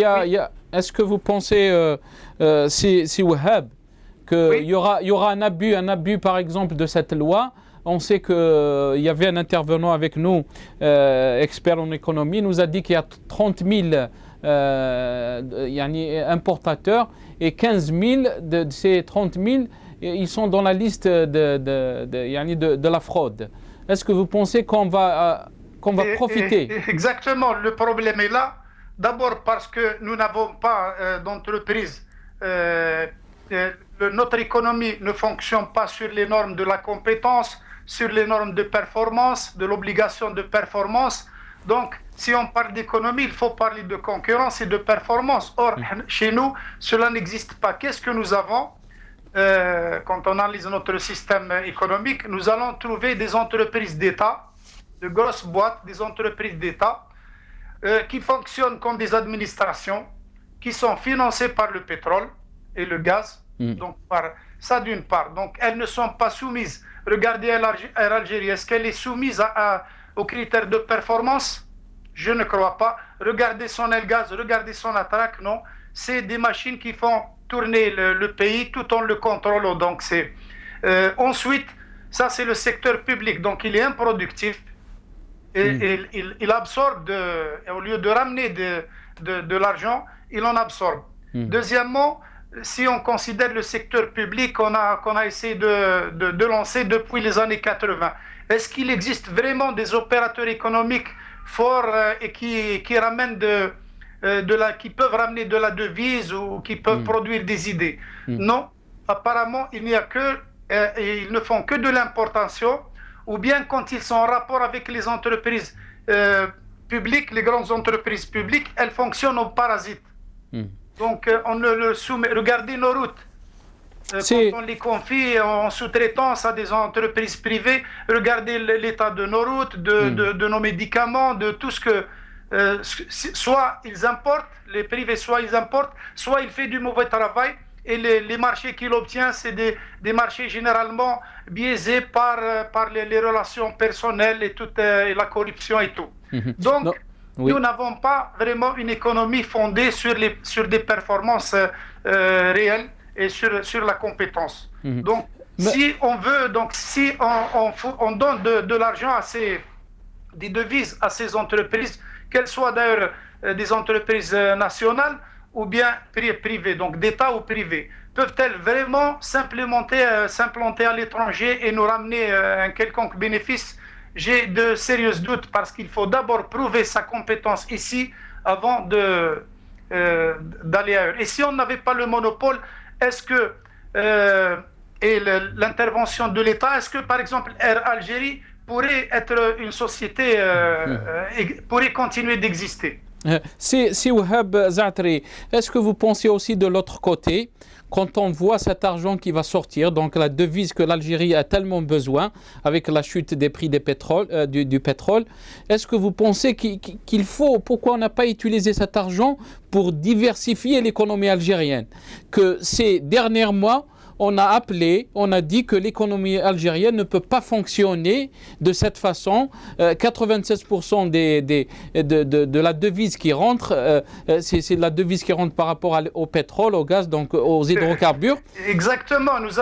est-ce que vous pensez, si Wahab, qu'il y aura un abus par exemple de cette loi? On sait qu'il y avait un intervenant avec nous, expert en économie, nous a dit qu'il y a 30 000 importateurs, et 15 000 de ces 30 000, ils sont dans la liste de la fraude. Est-ce que vous pensez qu'on va profiter? Exactement, le problème est là. D'abord parce que nous n'avons pas d'entreprise. Notre économie ne fonctionne pas sur les normes de la compétence, sur les normes de performance, de l'obligation de performance. Donc, si on parle d'économie, il faut parler de concurrence et de performance. Or, chez nous, cela n'existe pas. Qu'est-ce que nous avons? Quand on analyse notre système économique, nous allons trouver des entreprises d'État, de grosses boîtes, des entreprises d'État, qui fonctionnent comme des administrations, qui sont financées par le pétrole et le gaz. Donc, ça d'une part. Donc, elles ne sont pas soumises. Regardez Air Algérie, est-ce qu'elle est soumise aux critères de performance? Je ne crois pas. Regardez son Elgaz, regardez son Atrak, non. C'est des machines qui font tourner le pays tout en le contrôlant. Donc, ensuite, ça c'est le secteur public. Donc, il est improductif. Et il absorbe, au lieu de ramener de l'argent, il en absorbe. Deuxièmement, si on considère le secteur public qu'on a essayé de lancer depuis les années 80, est-ce qu'il existe vraiment des opérateurs économiques forts et qui ramènent qui peuvent ramener de la devise, ou qui peuvent produire des idées? Non, apparemment, ils ne font que de l'importation, ou bien quand ils sont en rapport avec les entreprises publiques, les grandes entreprises publiques, elles fonctionnent en parasites. Donc, on ne le soumet. Regardez nos routes. Quand on les confie en sous-traitance à des entreprises privées, regardez l'état de nos routes, de nos médicaments, de tout ce que... soit ils importent, les privés, soit ils importent, soit il fait du mauvais travail, et les marchés qu'il obtient, c'est des marchés généralement biaisés par les relations personnelles et la corruption et tout. Donc, Nous n'avons pas vraiment une économie fondée sur des performances réelles et sur la compétence. Donc, si on donne de l'argent des devises à ces entreprises, qu'elles soient d'ailleurs des entreprises nationales ou bien privées, donc d'État ou privées, peuvent-elles vraiment s'implanter à l'étranger et nous ramener un quelconque bénéfice? J'ai de sérieux doutes parce qu'il faut d'abord prouver sa compétence ici avant d'aller ailleurs. Et si on n'avait pas le monopole, est-ce que et l'intervention de l'État, est-ce que par exemple Air Algérie pourrait être une société, pourrait continuer d'exister? Si Wahab Zaatri, est-ce que vous pensez aussi de l'autre côté, quand on voit cet argent qui va sortir, donc la devise que l'Algérie a tellement besoin, avec la chute des prix du pétrole, est-ce que vous pensez qu'il faut, pourquoi on n'a pas utilisé cet argent pour diversifier l'économie algérienne? Que ces derniers mois, on a dit que l'économie algérienne ne peut pas fonctionner de cette façon. 96% de la devise qui rentre, c'est la devise qui rentre par rapport au pétrole, au gaz, donc aux hydrocarbures. Exactement, nous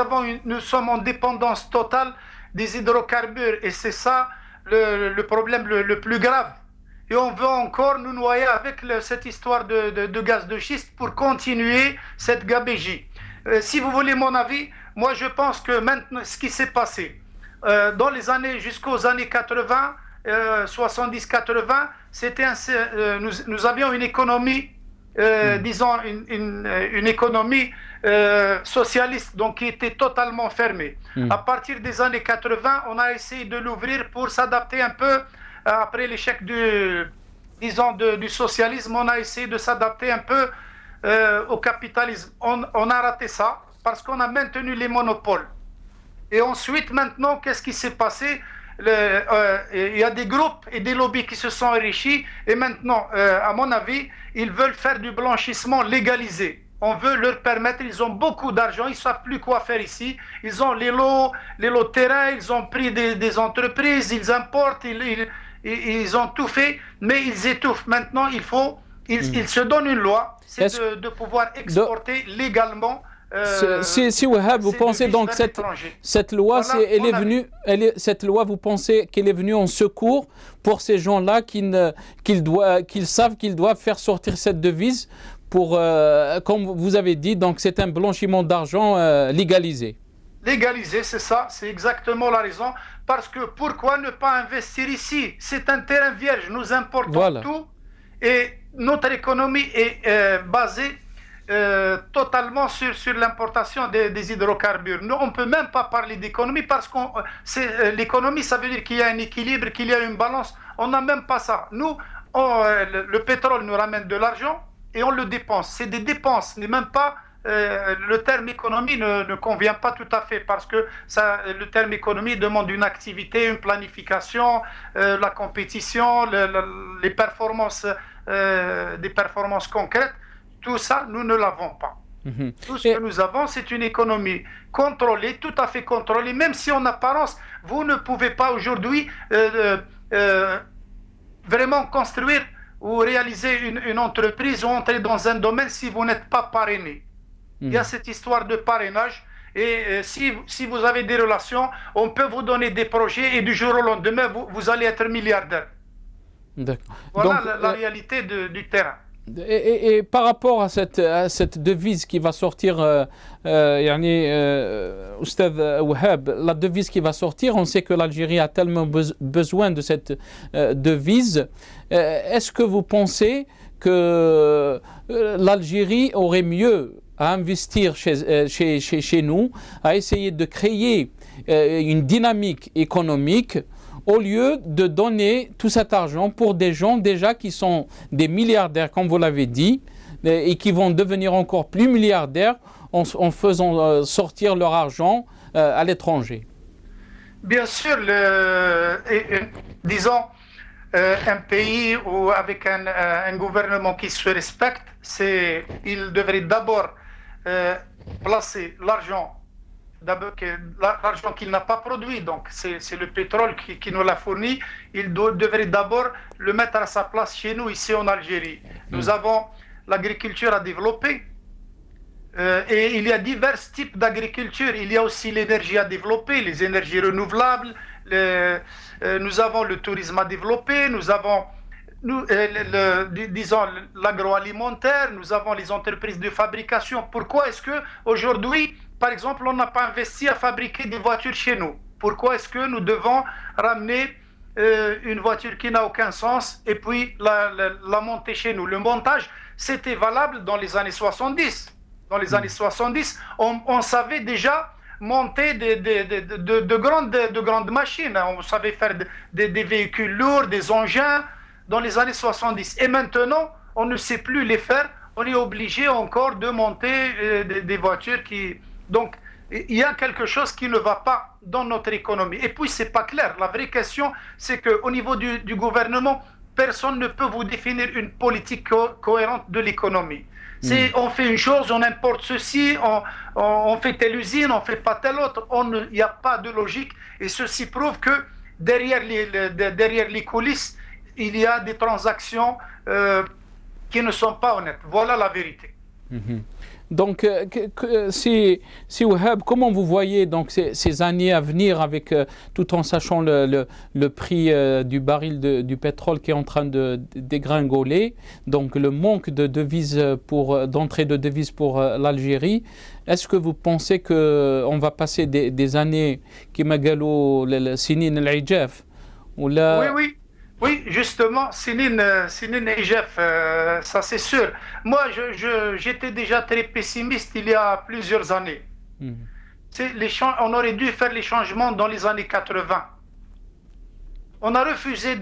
sommes en dépendance totale des hydrocarbures et c'est ça le problème le plus grave. Et on veut encore nous noyer avec cette histoire de gaz de schiste pour continuer cette gabegie. Si vous voulez mon avis, moi je pense que maintenant, ce qui s'est passé dans les années, jusqu'aux années 80, 70-80, nous avions une économie, disons une économie socialiste, donc qui était totalement fermée. À partir des années 80, on a essayé de l'ouvrir pour s'adapter un peu, après l'échec du socialisme, on a essayé de s'adapter un peu au capitalisme. On a raté ça parce qu'on a maintenu les monopoles. Et ensuite, maintenant, qu'est-ce qui s'est passé? Il y a des groupes et des lobbies qui se sont enrichis et maintenant, à mon avis, ils veulent faire du blanchissement légalisé. On veut leur permettre, ils ont beaucoup d'argent, ils ne savent plus quoi faire ici. Ils ont les lots de terrain, ils ont pris des entreprises, ils importent, ils ont tout fait, mais ils étouffent. Maintenant, ils se donnent une loi, c'est de pouvoir exporter légalement. Si Wahab, vous pensez donc cette loi, voilà, cette loi, vous pensez qu'elle est venue en secours pour ces gens-là qu'ils savent qu'ils doivent faire sortir cette devise pour, comme vous avez dit, donc c'est un blanchiment d'argent légalisé. Légalisé, c'est ça, c'est exactement la raison. Parce que pourquoi ne pas investir ici? C'est un terrain vierge, nous importons tout et notre économie est basée totalement sur l'importation des hydrocarbures. Nous, on ne peut même pas parler d'économie parce que l'économie, ça veut dire qu'il y a un équilibre, qu'il y a une balance. On n'a même pas ça. Nous, le pétrole nous ramène de l'argent et on le dépense. C'est des dépenses, n'est même pas... le terme économie ne convient pas tout à fait parce que le terme économie demande une activité, une planification, la compétition, les performances, des performances concrètes. Tout ça, nous ne l'avons pas. Tout ce que nous avons, c'est une économie contrôlée, tout à fait contrôlée, même si en apparence, vous ne pouvez pas aujourd'hui vraiment construire ou réaliser une entreprise ou entrer dans un domaine si vous n'êtes pas parrainé. Il y a cette histoire de parrainage et si vous avez des relations, on peut vous donner des projets et du jour au lendemain, vous allez être milliardaire. Voilà donc, la réalité du terrain. Et par rapport à cette devise qui va sortir, Oustad Wahab, la devise qui va sortir, on sait que l'Algérie a tellement besoin de cette devise. Est-ce que vous pensez que l'Algérie aurait mieux à investir chez nous, à essayer de créer une dynamique économique au lieu de donner tout cet argent pour des gens déjà qui sont des milliardaires, comme vous l'avez dit, et qui vont devenir encore plus milliardaires en faisant sortir leur argent à l'étranger? Bien sûr, disons, un pays ou avec un gouvernement qui se respecte, il devrait d'abord placer l'argent l'argent qu'il n'a pas produit, donc c'est le pétrole qui nous l'a fourni, il devrait d'abord le mettre à sa place chez nous, ici en Algérie. Nous avons l'agriculture à développer, et il y a divers types d'agriculture. Il y a aussi l'énergie à développer, les énergies renouvelables, nous avons le tourisme à développer, nous avons disons l'agroalimentaire, nous avons les entreprises de fabrication. Pourquoi est-ce qu'aujourd'hui, par exemple, on n'a pas investi à fabriquer des voitures chez nous? Pourquoi est-ce que nous devons ramener une voiture qui n'a aucun sens et puis la monter chez nous? Le montage, c'était valable dans les années 70. Dans les années 70, on savait déjà monter de grandes machines. On savait faire des véhicules lourds, des engins dans les années 70. Et maintenant, on ne sait plus les faire. On est obligé encore de monter des voitures qui... Donc, il y a quelque chose qui ne va pas dans notre économie. Et puis, c'est pas clair. La vraie question, c'est qu'au niveau du gouvernement, personne ne peut vous définir une politique cohérente de l'économie. On fait une chose, on importe ceci, on fait telle usine, on fait pas telle autre. Il n'y a pas de logique. Et ceci prouve que derrière les coulisses, il y a des transactions qui ne sont pas honnêtes. Voilà la vérité. Donc, si Wahab, comment vous voyez donc ces années à venir, avec tout en sachant le prix du baril du pétrole qui est en train de dégringoler, donc le manque de devises d'entrée de devises pour l'Algérie, est-ce que vous pensez qu'on va passer des années qui m'agalou le sinin al-ijaf ou là... Oui, justement, Sinin Ijaf, ça c'est sûr. Moi, j'étais déjà très pessimiste il y a plusieurs années. On aurait dû faire les changements dans les années 80. On a refusé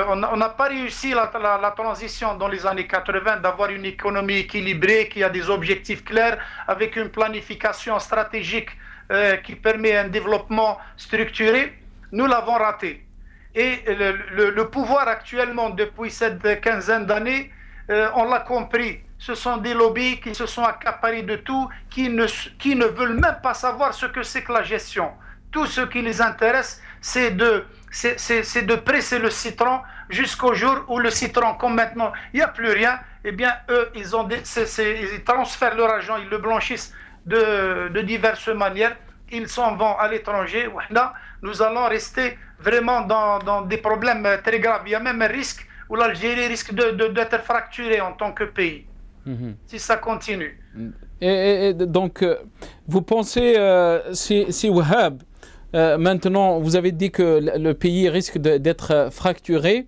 on n'a pas réussi la transition dans les années 80, d'avoir une économie équilibrée, qui a des objectifs clairs, avec une planification stratégique qui permet un développement structuré. Nous l'avons raté. Et le pouvoir actuellement, depuis cette quinzaine d'années, on l'a compris, ce sont des lobbies qui se sont accaparés de tout, qui ne veulent même pas savoir ce que c'est que la gestion. Tout ce qui les intéresse, c'est de presser le citron jusqu'au jour où le citron, comme maintenant, il n'y a plus rien, eh bien, eux, ils transfèrent leur argent, ils le blanchissent de diverses manières, ils s'en vont à l'étranger. Là, nous allons rester vraiment dans des problèmes très graves. Il y a même un risque où l'Algérie risque d'être fracturée en tant que pays, si ça continue. Et donc, vous pensez, si Wahab, maintenant, vous avez dit que le pays risque d'être fracturé,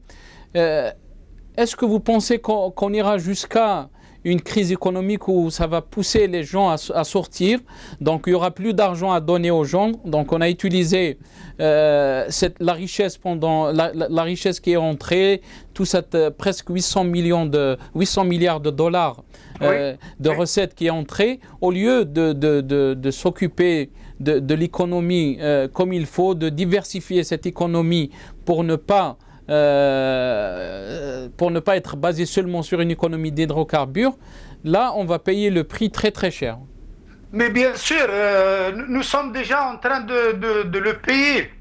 est-ce que vous pensez qu'on ira jusqu'à une crise économique où ça va pousser les gens à sortir, donc il n'y aura plus d'argent à donner aux gens, donc on a utilisé la richesse la richesse qui est entrée, tout cette presque 800 milliards de dollars de recettes qui est entrée, au lieu de s'occuper de l'économie comme il faut, de diversifier cette économie pour ne pas être basé seulement sur une économie d'hydrocarbures, là on va payer le prix très très cher. Mais bien sûr, nous sommes déjà en train de le payer,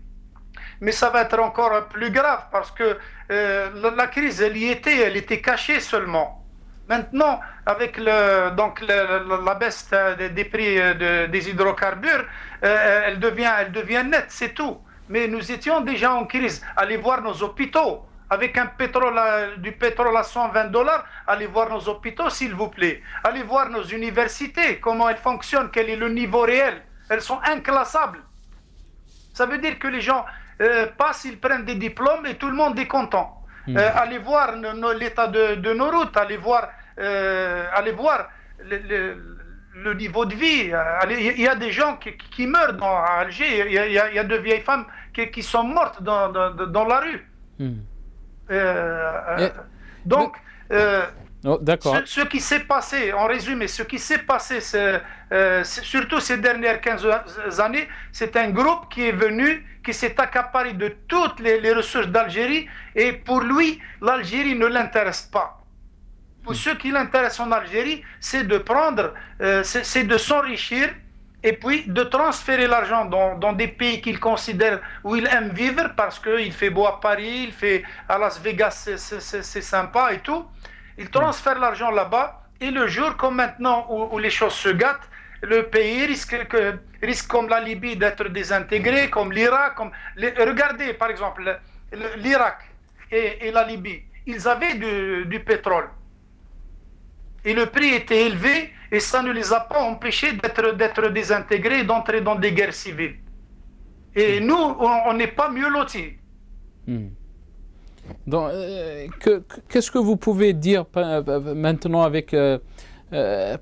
mais ça va être encore plus grave parce que la crise elle était cachée seulement. Maintenant, avec la baisse des prix des hydrocarbures, elle devient nette, c'est tout. Mais nous étions déjà en crise. Allez voir nos hôpitaux. Avec du pétrole à 120 $, allez voir nos hôpitaux, s'il vous plaît. Allez voir nos universités, comment elles fonctionnent, quel est le niveau réel. Elles sont inclassables. Ça veut dire que les gens passent, ils prennent des diplômes et tout le monde est content. Allez voir l'état de nos routes, allez voir le niveau de vie. Il y a des gens qui meurent à Alger. Il y a 2 vieilles femmes qui sont mortes dans la rue. Donc, ce qui s'est passé, en résumé, ce qui s'est passé, surtout ces dernières 15 années, c'est un groupe qui est venu, qui s'est accaparé de toutes les ressources d'Algérie, et pour lui, l'Algérie ne l'intéresse pas. Pour ceux qui l'intéressent en Algérie, c'est de prendre, c'est de s'enrichir et puis de transférer l'argent dans des pays qu'ils considèrent où ils aiment vivre, parce qu'il fait beau à Paris, il fait à Las Vegas, c'est sympa et tout. Ils transfèrent l'argent là-bas, et le jour comme maintenant où les choses se gâtent, le pays risque comme la Libye d'être désintégré, comme l'Irak. Regardez par exemple l'Irak et la Libye, ils avaient du pétrole. Et le prix était élevé, et ça ne les a pas empêchés d'être désintégrés, d'entrer dans des guerres civiles. Et nous, on n'est pas mieux lotis. Donc, qu'est-ce que vous pouvez dire maintenant avec,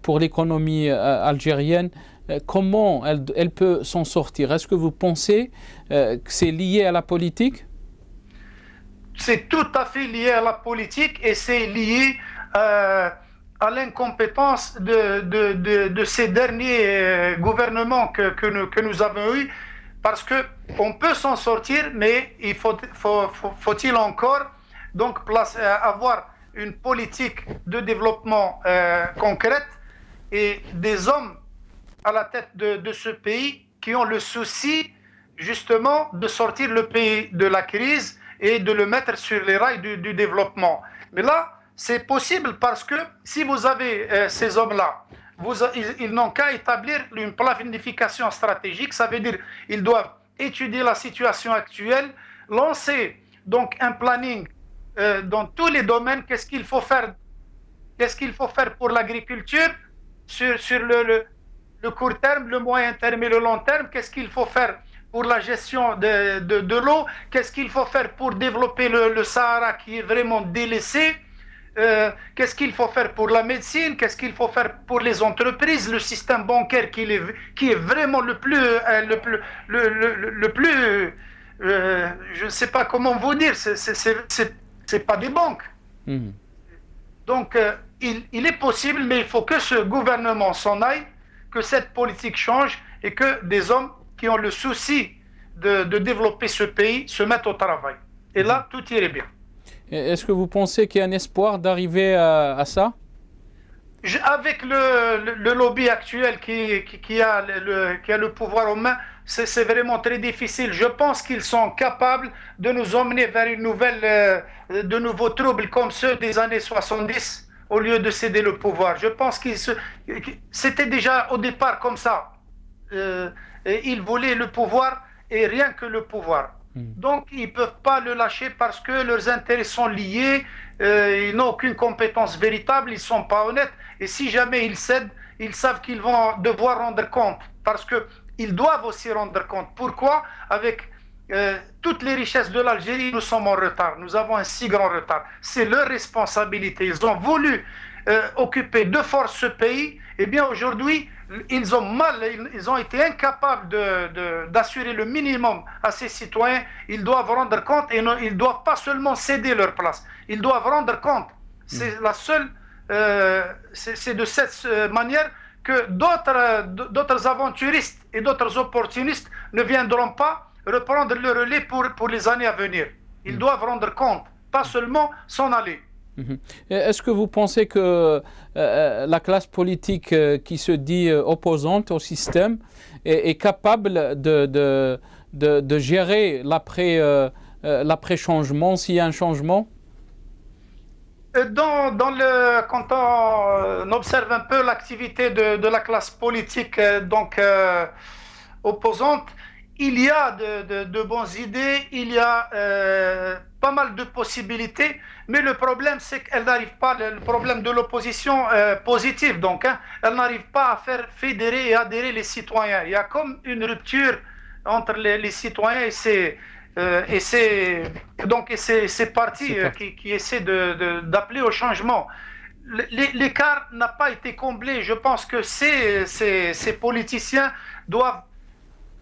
pour l'économie algérienne, comment elle peut s'en sortir? Est-ce que vous pensez que c'est lié à la politique? C'est tout à fait lié à la politique, et c'est lié à l'incompétence de ces derniers gouvernements que nous avons eus, parce qu'on peut s'en sortir, mais il faut-il encore donc avoir une politique de développement concrète, et des hommes à la tête de ce pays qui ont le souci justement de sortir le pays de la crise et de le mettre sur les rails du développement. Mais là, c'est possible, parce que si vous avez ces hommes-là, ils n'ont qu'à établir une planification stratégique. Ça veut dire qu'ils doivent étudier la situation actuelle, lancer donc un planning dans tous les domaines. Qu'est-ce qu'il faut faire pour l'agriculture sur le court terme, le moyen terme et le long terme? Qu'est-ce qu'il faut faire pour la gestion de l'eau? Qu'est-ce qu'il faut faire pour développer le Sahara, qui est vraiment délaissé? Qu'est-ce qu'il faut faire pour la médecine? Qu'est-ce qu'il faut faire pour les entreprises? Le système bancaire qui est vraiment le plus je ne sais pas comment vous dire, c'est pas des banques. Donc il est possible, mais il faut que ce gouvernement s'en aille, que cette politique change, et que des hommes qui ont le souci de développer ce pays se mettent au travail. Et là, tout irait bien. Est-ce que vous pensez qu'il y a un espoir d'arriver à ça? Avec le lobby actuel qui a le pouvoir en main, c'est vraiment très difficile. Je pense qu'ils sont capables de nous emmener vers de nouveaux troubles comme ceux des années 70, au lieu de céder le pouvoir. Je pense c'était déjà au départ comme ça. Ils voulaient le pouvoir, et rien que le pouvoir. Donc ils ne peuvent pas le lâcher, parce que leurs intérêts sont liés, ils n'ont aucune compétence véritable, ils ne sont pas honnêtes, et si jamais ils cèdent, ils savent qu'ils vont devoir rendre compte, parce qu'ils doivent aussi rendre compte. Pourquoi? Avec toutes les richesses de l'Algérie, nous sommes en retard, nous avons un si grand retard. C'est leur responsabilité. Ils ont voulu occuper de force ce pays, et bien aujourd'hui, ils ont été incapables d'assurer le minimum à ces citoyens. Ils doivent rendre compte, et ils ne doivent pas seulement céder leur place, ils doivent rendre compte. C'est c'est de cette manière que d'autres aventuristes et d'autres opportunistes ne viendront pas reprendre le relais pour les années à venir. Ils doivent rendre compte, pas seulement s'en aller. Est-ce que vous pensez que la classe politique qui se dit opposante au système est capable de gérer l'après-changement, s'il y a un changement? Quand on observe un peu l'activité de la classe politique opposante, il y a de bonnes idées, il y a pas mal de possibilités, mais le problème, c'est qu'elle n'arrive pas, le problème de l'opposition positive, elle n'arrive pas à faire fédérer et adhérer les citoyens. Il y a comme une rupture entre les citoyens et ces partis qui essaient d'appeler au changement. L'écart n'a pas été comblé. Je pense que ces politiciens doivent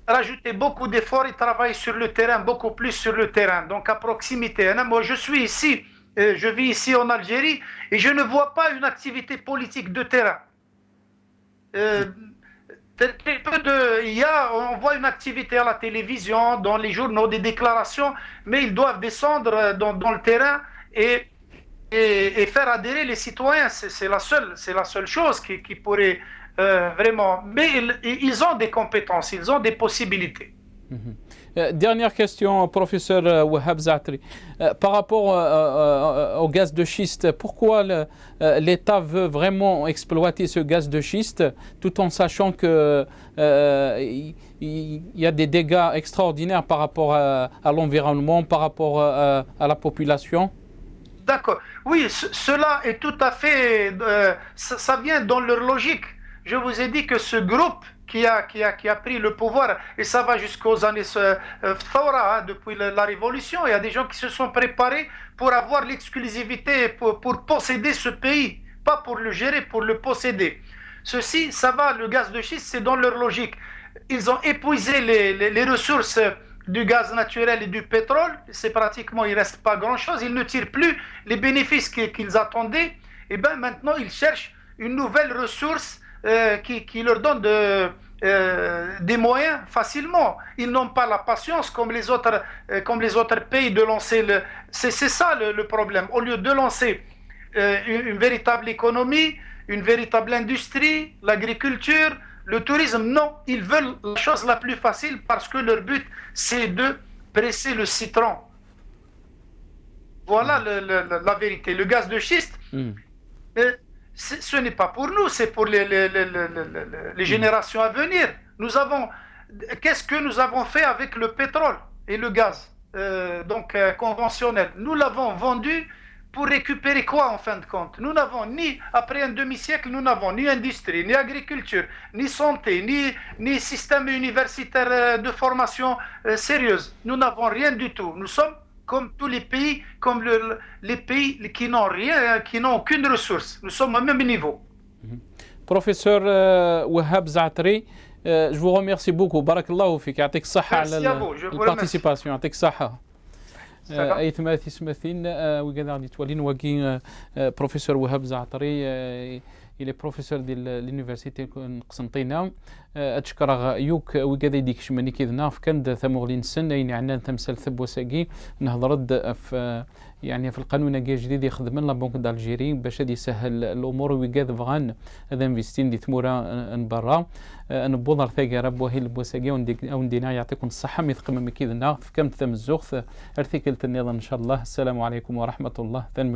rajouter beaucoup d'efforts et travailler sur le terrain, beaucoup plus sur le terrain, donc à proximité. Moi, je suis ici, je vis ici en Algérie, et je ne vois pas une activité politique de terrain. On voit une activité à la télévision, dans les journaux, des déclarations, mais ils doivent descendre dans le terrain et faire adhérer les citoyens. C'est la seule chose qui pourrait vraiment. Mais ils ont des compétences, ils ont des possibilités. Dernière question, professeur Wahab Zaatri. Par rapport au gaz de schiste, pourquoi l'État veut vraiment exploiter ce gaz de schiste tout en sachant qu'il y a des dégâts extraordinaires par rapport à l'environnement, par rapport à la population? D'accord. Oui, cela est tout à fait... ça vient dans leur logique. Je vous ai dit que ce groupe qui a pris le pouvoir, et ça va jusqu'aux années Thawra, depuis la Révolution, il y a des gens qui se sont préparés pour avoir l'exclusivité, pour posséder ce pays, pas pour le gérer, pour le posséder. Ceci, ça va, le gaz de schiste, c'est dans leur logique. Ils ont épuisé les ressources du gaz naturel et du pétrole, c'est pratiquement, il ne reste pas grand-chose, ils ne tirent plus les bénéfices qu'ils attendaient, et bien maintenant ils cherchent une nouvelle ressource qui leur donne des moyens facilement. Ils n'ont pas la patience comme les autres pays de lancer c'est ça le problème. Au lieu de lancer une véritable économie, une véritable industrie, l'agriculture, le tourisme, non, ils veulent la chose la plus facile parce que leur but, c'est de presser le citron. Voilà la vérité. Le gaz de schiste, ce n'est pas pour nous, c'est pour les générations à venir. Qu'est-ce que nous avons fait avec le pétrole et le gaz conventionnel? Nous l'avons vendu pour récupérer quoi en fin de compte? Nous n'avons après un demi-siècle, nous n'avons ni industrie, ni agriculture, ni santé, ni système universitaire de formation sérieuse. Nous n'avons rien du tout. Nous sommes comme tous les pays, comme les pays qui n'ont rien, qui n'ont aucune ressource. Nous sommes au même niveau. Professeur Wahab Zaatri, je vous remercie beaucoup. Barakallahu fik. Yatik saha la participation. Yatik saha. أيثماثي سماثين وكذا غادي تولين واكي بروفيسور وهاب زعتري إلى بروفيسور ديال لونيفرسيتي قسنطينة أتشكر يوك وكذا يديك شماني كذا كان ثمغلين سن أين عنان تمثال ثب وساقي نهضرد في يعني في القانون جديد يخدم لنا بنك دالجيري باش هذا يسهل الامور ويقاد فغان هذا انفستين دي ثمورا برا نبوضر ثاقي رب وهي البوساقي وندينا يعطيكم الصحه مثقم كذا في كم ثم الزوخ ارتكلت النظام ان شاء الله. السلام عليكم ورحمه الله. ثاني